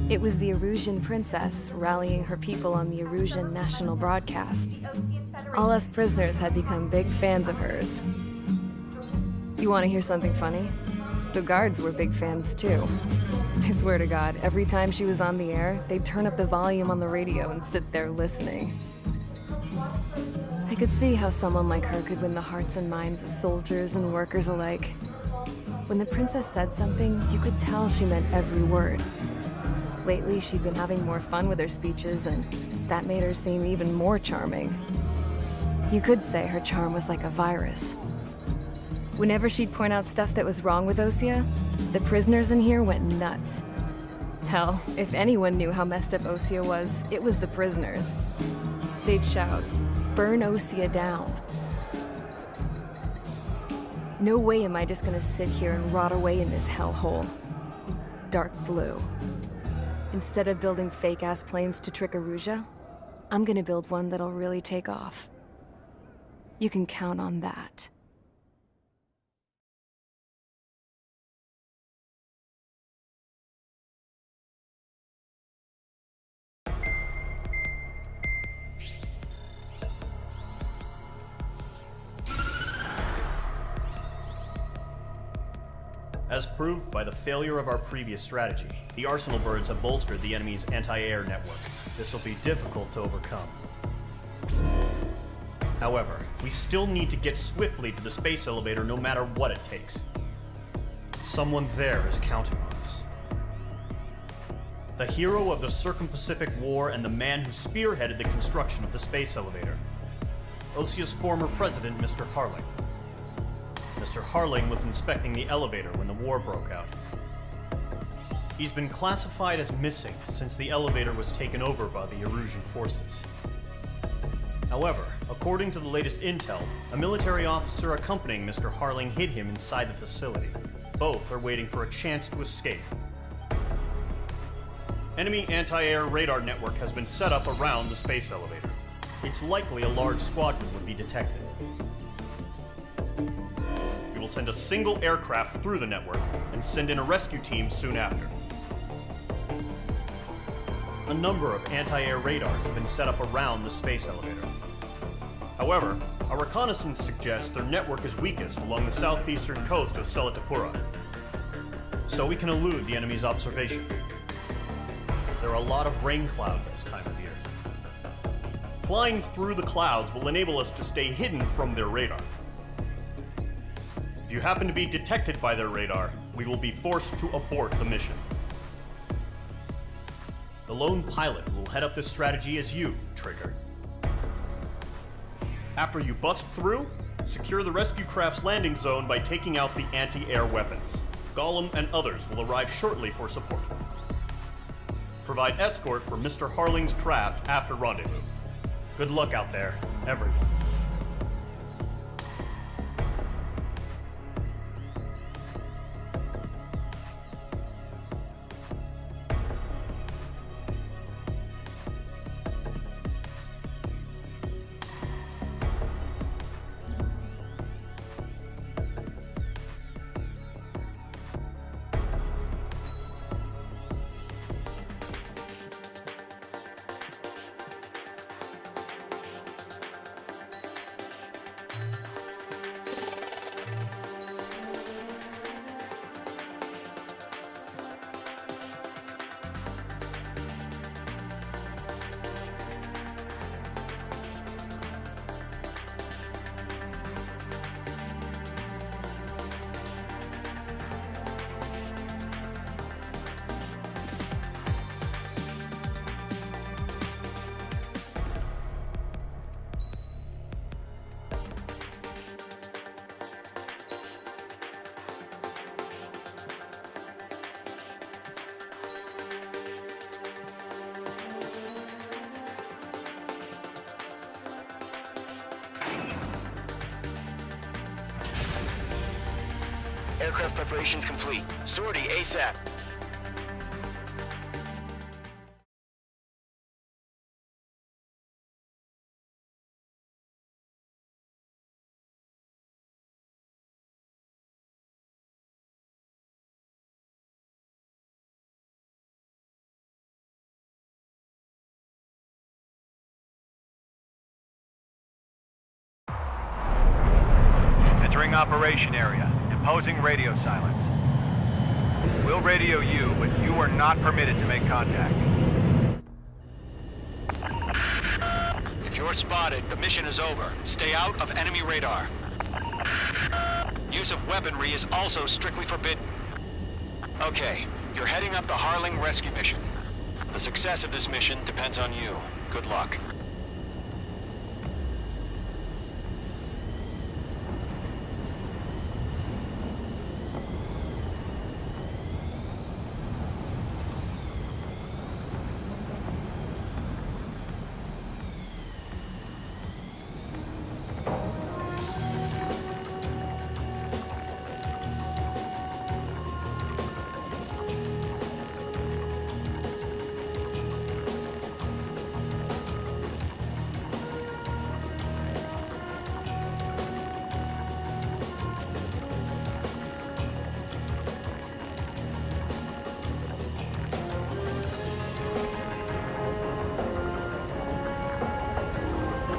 It was the Erusian princess rallying her people on the Erusian national broadcast. All us prisoners had become big fans of hers. You want to hear something funny? The guards were big fans too. I swear to God, every time she was on the air, they'd turn up the volume on the radio and sit there listening. I could see how someone like her could win the hearts and minds of soldiers and workers alike. When the princess said something, you could tell she meant every word. Lately, she'd been having more fun with her speeches, and that made her seem even more charming. You could say her charm was like a virus. Whenever she'd point out stuff that was wrong with Osia, the prisoners in here went nuts. Hell, if anyone knew how messed up Osia was, it was the prisoners. They'd shout, "Burn Osia down." No way am I just gonna sit here and rot away in this hellhole. Dark blue. Instead of building fake-ass planes to trick Aruja, I'm gonna build one that'll really take off. You can count on that. As proved by the failure of our previous strategy, the Arsenal birds have bolstered the enemy's anti-air network. This will be difficult to overcome. However, we still need to get swiftly to the space elevator no matter what it takes. Someone there is counting on us. The hero of the Circum-Pacific War and the man who spearheaded the construction of the space elevator. Osia's former president, Mr. Harling. Mr. Harling was inspecting the elevator when the war broke out. He's been classified as missing since the elevator was taken over by the Erusian forces. However, according to the latest intel, a military officer accompanying Mr. Harling hid him inside the facility. Both are waiting for a chance to escape. Enemy anti-air radar network has been set up around the space elevator. It's likely a large squadron would be detected. will send a single aircraft through the network and send in a rescue team soon after. A number of anti-air radars have been set up around the space elevator. However, our reconnaissance suggests their network is weakest along the southeastern coast of Selatapura, so we can elude the enemy's observation. There are a lot of rain clouds this time of year. Flying through the clouds will enable us to stay hidden from their radar. If you happen to be detected by their radar, we will be forced to abort the mission. The lone pilot who will head up this strategy is you, Trigger. After you bust through, secure the rescue craft's landing zone by taking out the anti-air weapons. Gollum and others will arrive shortly for support. Provide escort for Mr. Harling's craft after rendezvous. Good luck out there, everyone. Aircraft preparations complete. Sortie ASAP. Entering operation area. Imposing radio silence. We'll radio you, but you are not permitted to make contact. If you're spotted, the mission is over. Stay out of enemy radar. Use of weaponry is also strictly forbidden. Okay, you're heading up the Harling rescue mission. The success of this mission depends on you. Good luck.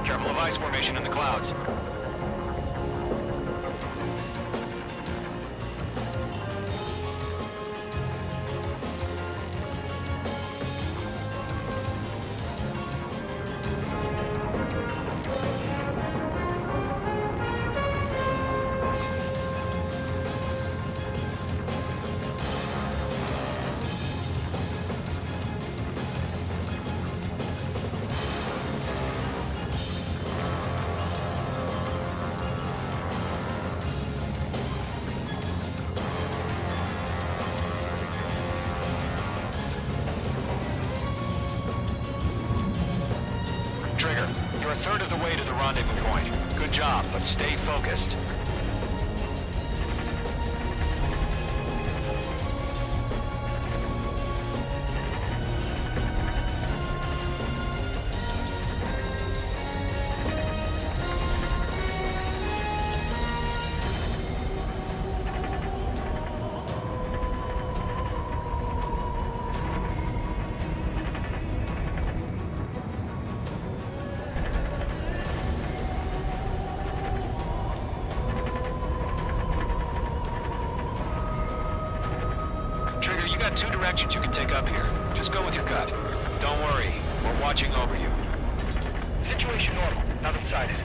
Careful of ice formation in the clouds. Trigger, you're a third of the way to the rendezvous point. Good job, but stay focused. 2 directions you can take up here. Just go with your gut. Don't worry, we're watching over you. Situation normal. Nothing sighted.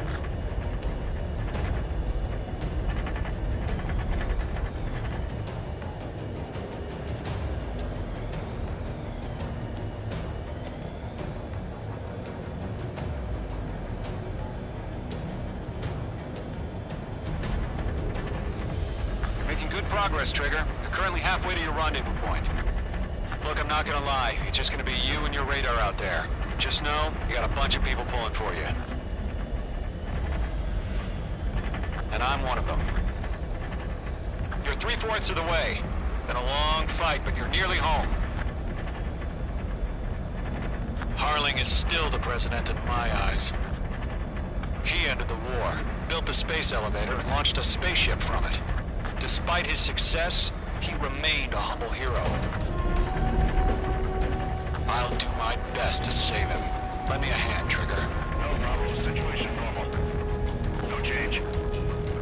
Making good progress, Trigger. You're currently halfway to your rendezvous point. Look, I'm not gonna lie. It's just gonna be you and your radar out there. Just know, you got a bunch of people pulling for you. And I'm one of them. You're 3/4 of the way. Been a long fight, but you're nearly home. Harling is still the president in my eyes. He ended the war, built the space elevator, and launched a spaceship from it. Despite his success, he remained a humble hero. I'll do my best to save him. Lend me a hand, Trigger. No problem. Situation normal. No change.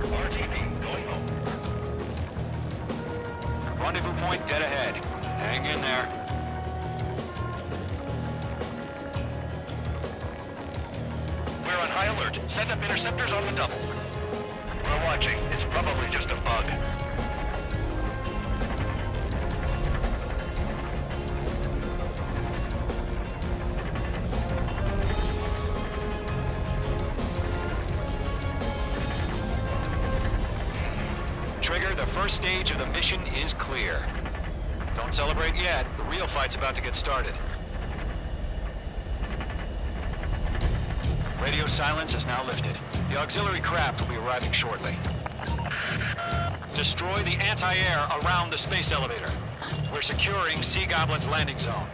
RTP, going home. Rendezvous point dead ahead. Hang in there. We're on high alert. Send up interceptors on the double. We're watching. It's probably just a bug. Trigger, the first stage of the mission is clear. Don't celebrate yet. The real fight's about to get started. Radio silence is now lifted. The auxiliary craft will be arriving shortly. Destroy the anti-air around the space elevator. We're securing Sea Goblin's landing zone.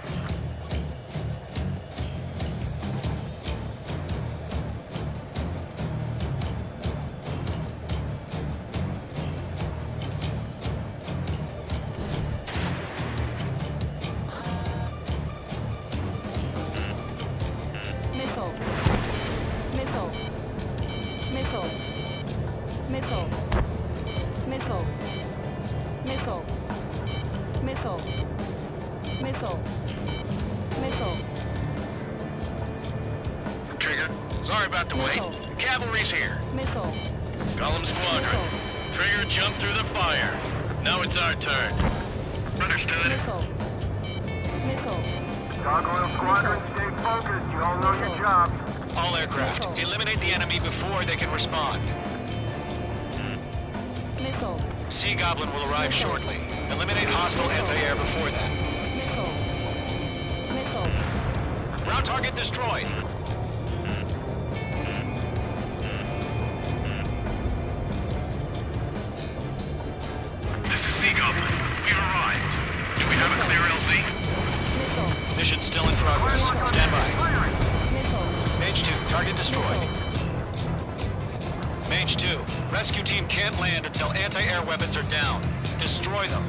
Missile. Missile. Missile. Missile. Missile. Missile. Missile. Missile. Missile. Trigger, sorry about the wait. Cavalry's here. Missile. Gollum Squadron. Trigger jumped through the fire. Now it's our turn. Understood. Missile. Missile. Gargoyle Squadron, stay focused. You all know your job. All aircraft, eliminate the enemy before they can respond. Missile. Sea Goblin will arrive shortly. Eliminate hostile anti-air before then. Missile. Missile. Ground target destroyed. This is Sea Goblin. We've arrived. Do we have a clear LZ? Missile. Mission still in progress. Stand by. Missile. Mage 2, target destroyed. Mage 2, rescue team can't land until anti-air weapons are down. Destroy them.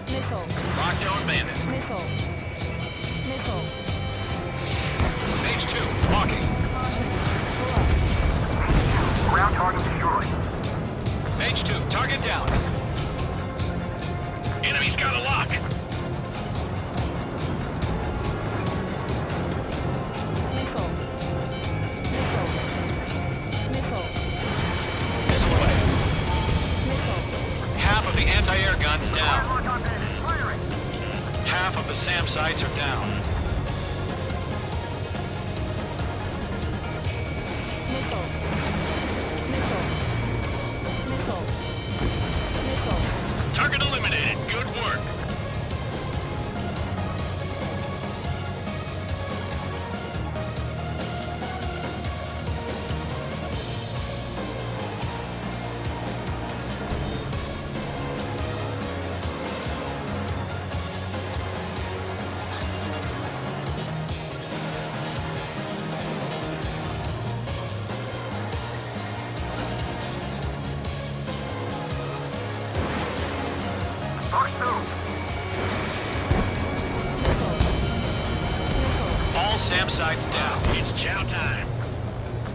Missile. Lockdown bandit. Missile. Missile. Mage 2, walking. Caution. Pull up. Ground target destroyed. Mage 2, target down. Enemy's got a lock. Missile. Missile. Missile. Missile away. Missile. Half of the anti-air guns down. Firing. Half of the SAM sites are down. Missile. Missile. Missile. Missile. Target eliminated. Good work. Push through. All SAM sites down. It's chow time.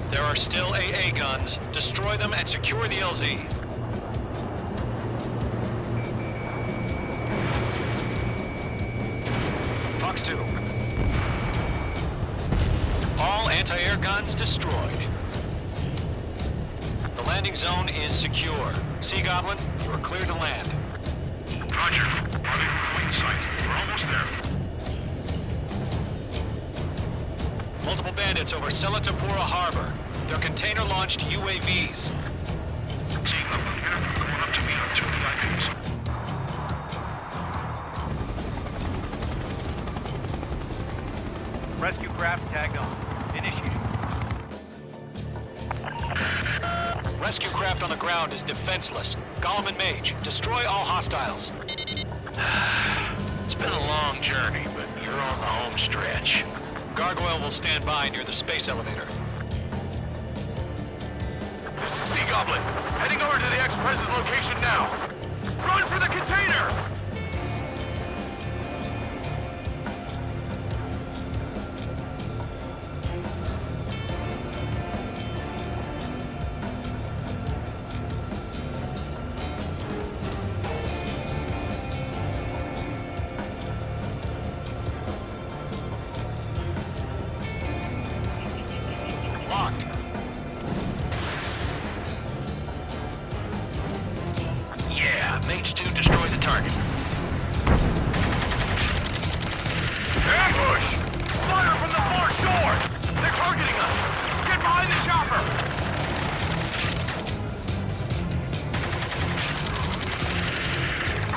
There are still AA guns. Destroy them and secure the LZ. Fox 2. All anti-air guns destroyed. The landing zone is secure. Sea Goblin, you are clear to land. Roger. Running from the wing site. We're almost there. Multiple bandits over Selatapura Harbor. They're container-launched UAVs. Seeing them from here, going up to meet our two flaggers. Rescue craft tagged on. Initiating. Rescue craft on the ground is defenseless. Gollum and Mage, destroy all hostiles. It's been a long journey, but you're on the home stretch. Gargoyle will stand by near the space elevator. This is Sea Goblin. Heading over to the Express's location now. Run for the container! Locked. Yeah, Mage 2, destroy the target. Ambush! Fire from the far shore! They're targeting us! Get behind the chopper!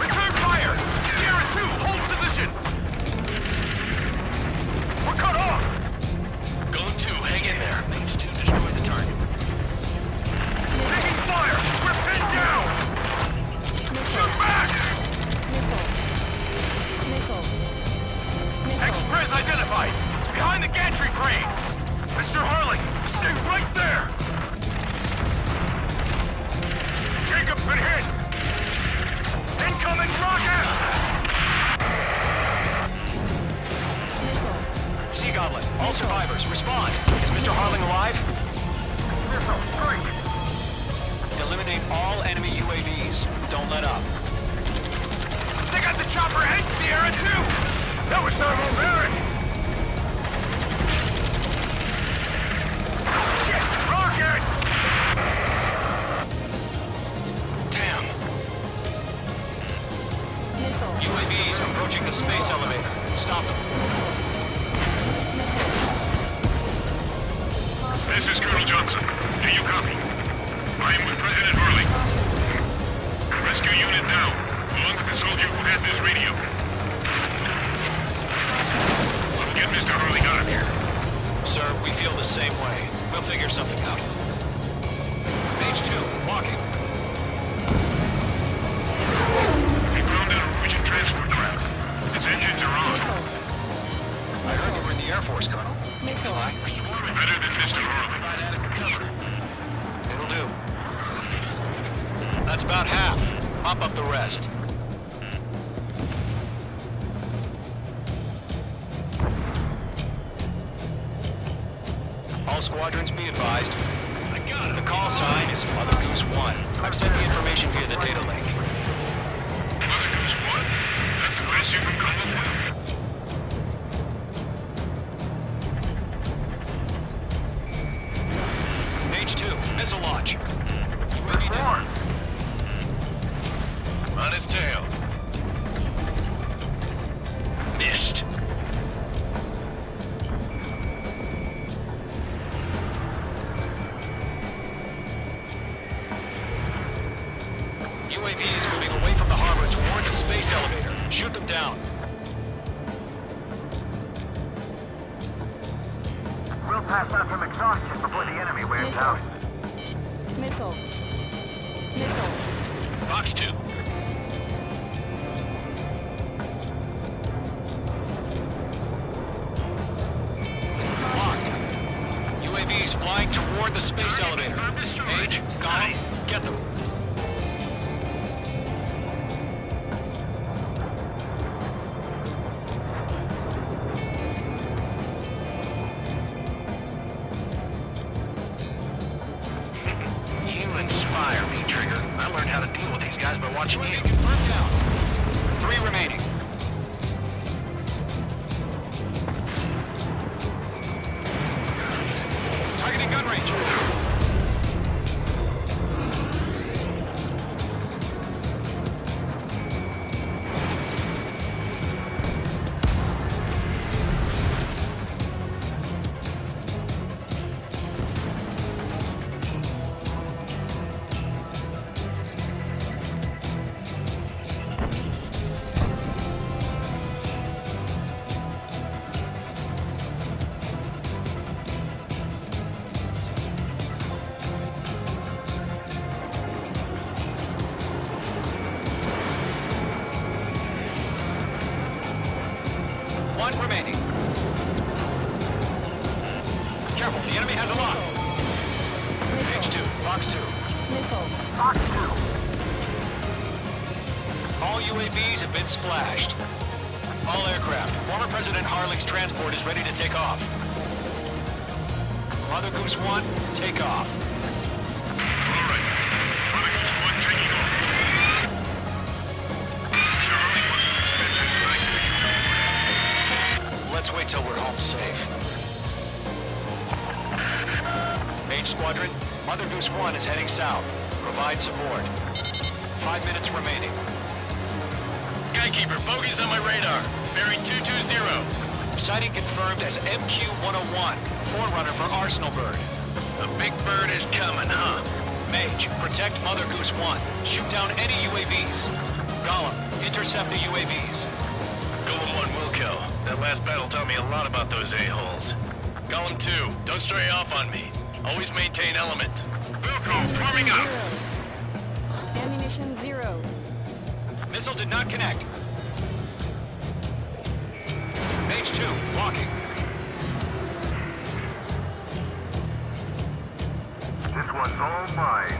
Return fire! Sierra 2, hold position! We're cut off! Golem 2, hang in there. Mage 2, destroy the target. Taking fire! We're pinned down! Shoot back! Express identified! Behind the gantry crane! Mr. Harling, stay right there! Jacob's been hit! Incoming rocket! Sea Goblin, all survivors, respond. Is Mr. Harling alive? Missile, strike! Eliminate all enemy UAVs. Don't let up. They got the chopper and Sierra too! That was thermobaric! Shit! Rocket! Damn. UAVs approaching the space elevator. Stop them. This is Colonel Johnson. Do you copy? I am with President Hurley. Rescue unit down, along with the soldier who had this radio. Let's get Mr. Hurley out of here. Sir, we feel the same way. We'll figure something out. Mage 2, walking. We found a Norwegian transport craft. Its engines are on. I heard you were in the Air Force, Colonel. Can you fly? Better than Mr. Hurley. It'll do. That's about half. Mop up the rest. All squadrons be advised. The call sign is Mother Goose 1. I've sent the information via the data link. Mother Goose 1? That's the best you can come up with. Mage 2, missile launch. UAV down. On his tail. Missed. UAVs moving away from the harbor toward the space elevator. Shoot them down. We'll pass out some exhaustion before the enemy wears out. Missile. Missile. Fox 2. Locked. UAVs flying toward the space elevator. Mage, Gollum, get them. guys by watching you. Confirmed down. 3 remaining. Targeting gun range. One remaining. Careful, the enemy has a lock. Page 2, box 2. Box 2. All UAVs have been splashed. All aircraft. Former President Harling's transport is ready to take off. Mother Goose 1, take off. Let's wait till we're home safe. Mage Squadron, Mother Goose 1 is heading south. Provide support. 5 minutes remaining. Skykeeper, bogeys on my radar. Bearing 220. Sighting confirmed as MQ-101, forerunner for Arsenal Bird. The big bird is coming, huh? Mage, protect Mother Goose 1. Shoot down any UAVs. Gollum, intercept the UAVs. Golem 1 will kill. That last battle taught me a lot about those a-holes. Golem 2, don't stray off on me. Always maintain element. Wilco, forming up. Ammunition 0. Missile did not connect. Mage 2, walking. This one's all mine.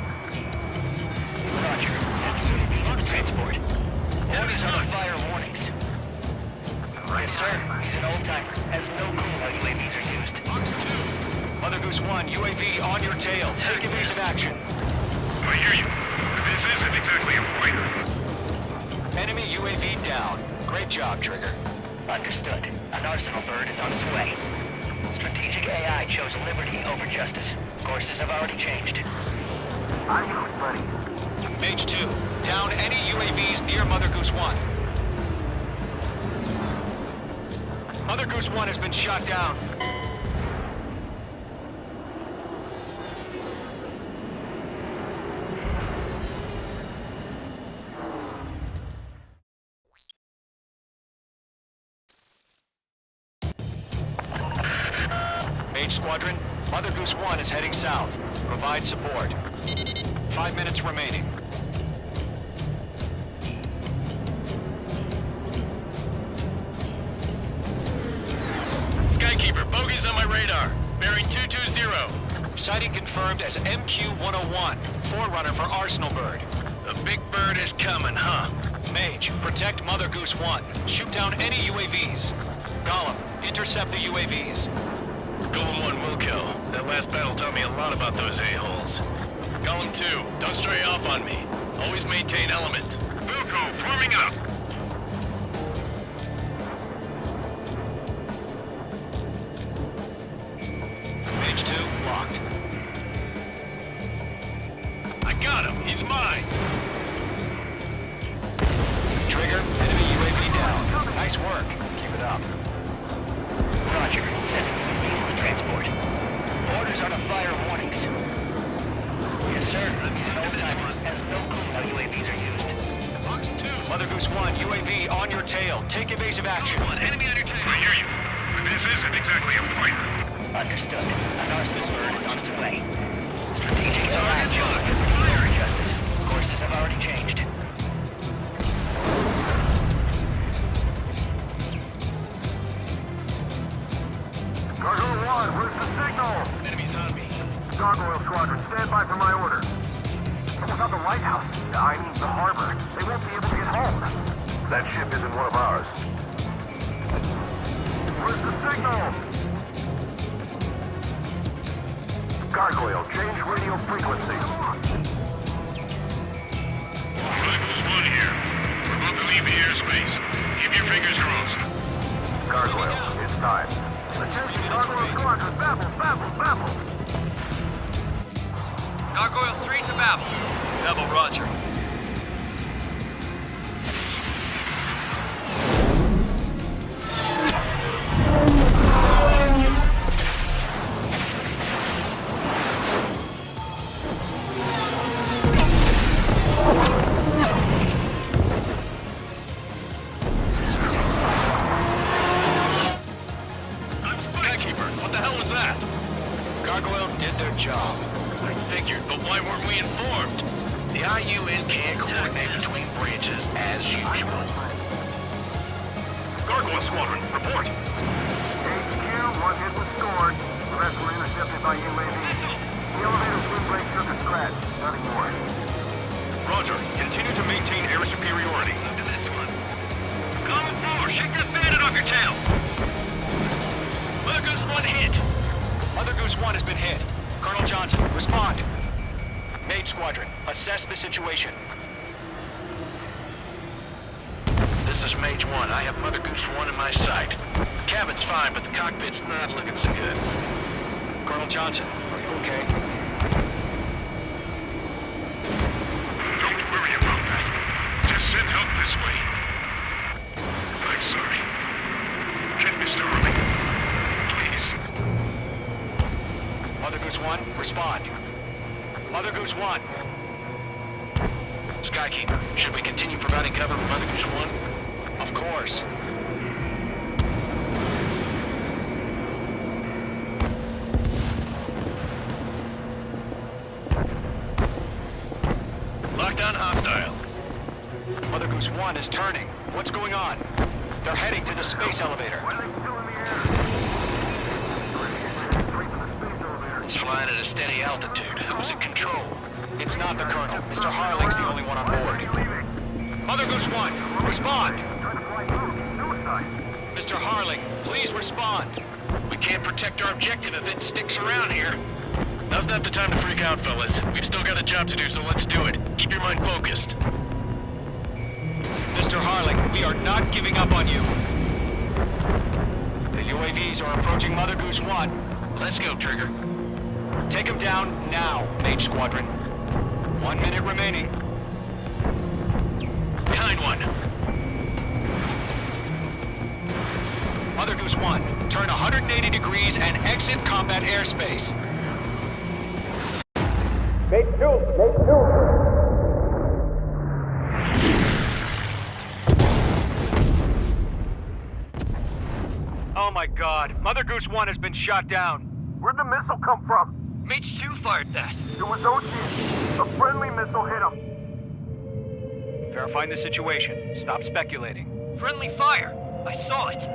Roger. Fox transport. Enemies on fire warnings. Yes, sir. He's an old-timer. Has no clue how UAVs are used. Fox 2. Mother Goose 1, UAV on your tail. Take evasive action. I hear you. This isn't exactly a fighter. Enemy UAV down. Great job, Trigger. Understood. An Arsenal Bird is on its way. Strategic AI chose liberty over justice. Courses have already changed. I'm good, buddy. Mage 2, down any UAVs near Mother Goose 1. Mother Goose 1 has been shot down. Mage Squadron, Mother Goose 1 is heading south. Provide support. 5 minutes remaining. Skykeeper, bogeys on my radar. Bearing 220. Sighting confirmed as MQ-101, forerunner for Arsenal Bird. The big bird is coming, huh? Mage, protect Mother Goose 1. Shoot down any UAVs. Gollum, intercept the UAVs. Golem 1 will kill. That last battle taught me a lot about those a-holes. Golem 2, don't stray off on me. Always maintain element. Wilco, forming up. Mage 2, locked. I got him. He's mine. Trigger, enemy UAV down. Nice work. Keep it up. Roger. Sending transport. Orders on a fire warnings. Yes, sir. He's an old-timer. Has no clue how UAVs are used. Box 2. Mother Goose 1, UAV on your tail. Take evasive action. Enemy on your tail. I hear you. This isn't exactly a fighter. Understood. An Arsenal Bird is on its way. Strategic AI chose liberty over justice. Courses have already changed. Gargoyle 1, where's the signal? Enemies on me. Gargoyle Squadron, stand by for my order. Without the lighthouse, I mean the harbor, they won't be able to get home. That ship isn't one of ours. Where's the signal? Gargoyle, change radio frequency. UAVs. Keep your fingers crossed. Gargoyle, it's time. Attention, Gargoyle Squadron, babble. Gargoyle 3 to Babel. Babel, roger. Skykeeper, what the hell was that? Gargoyle did their job. I figured, but why weren't we informed? The IUN can't coordinate between branches as usual. Gargoyle Squadron, report. HQ, one hit was scored. The rest were intercepted by UAV. The elevator's wind brake took a scratch. Nothing more. Roger. Continue to maintain air superiority. Look at this one. Column 4, shake that bandit off your tail. Mother Goose 1 hit. Mother Goose 1 has been hit. Colonel Johnson, respond. Mage Squadron, assess the situation. This is Mage 1. I have Mother Goose 1 in my sight. Cabin's fine, but the cockpit's not looking so good. Colonel Johnson, are you okay? Don't worry about that. Just send help this way. I'm sorry. Get Mr. Harling. Please. Mother Goose 1, respond. Mother Goose 1. Skykeeper, should we continue providing cover for Mother Goose 1? Of course. Lockdown hostile. Mother Goose 1 is turning. What's going on? They're heading to the space elevator. It's flying at a steady altitude. Who's in control? It's not the Colonel. Mr. Harling's the only one on board. Mother Goose 1, respond! Mr. Harling, please respond. We can't protect our objective if it sticks around here. Now's not the time to freak out, fellas. We've still got a job to do, so let's do it. Keep your mind focused. Mr. Harling, we are not giving up on you. The UAVs are approaching Mother Goose 1. Let's go, Trigger. Take them down now, Mage Squadron. 1 minute remaining. Behind one. Mother Goose 1, turn 180 degrees and exit combat airspace. Make two. Oh my god, Mother Goose 1 has been shot down. Where'd the missile come from? Mage 2 fired that. It was Ocean. A friendly missile hit him. Verifying the situation. Stop speculating. Friendly fire. I saw it.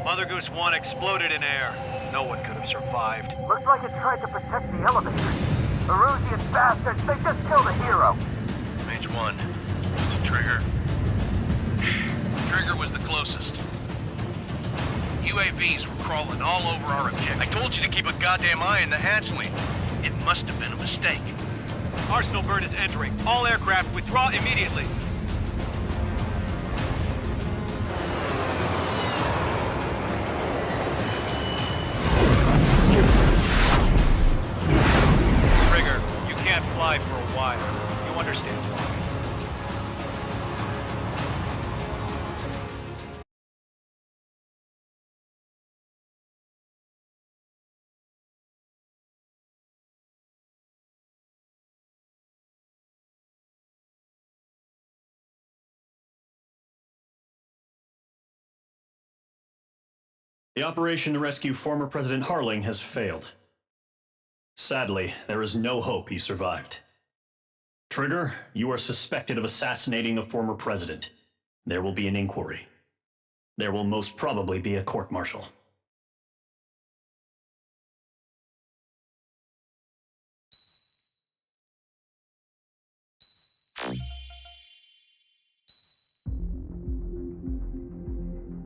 Mother Goose 1 exploded in air. No one could have survived. Looks like it tried to protect the elevator. Erusian bastards, they just killed a hero. Mage 1. Was it Trigger? Trigger was the closest. UAVs were crawling all over our objective. I told you to keep a goddamn eye on the hatchling. It must have been a mistake. Arsenal bird is entering. All aircraft withdraw immediately. Trigger, you can't fly for a while. You understand why. The operation to rescue former President Harling has failed. Sadly, there is no hope he survived. Trigger, you are suspected of assassinating a former president. There will be an inquiry. There will most probably be a court-martial.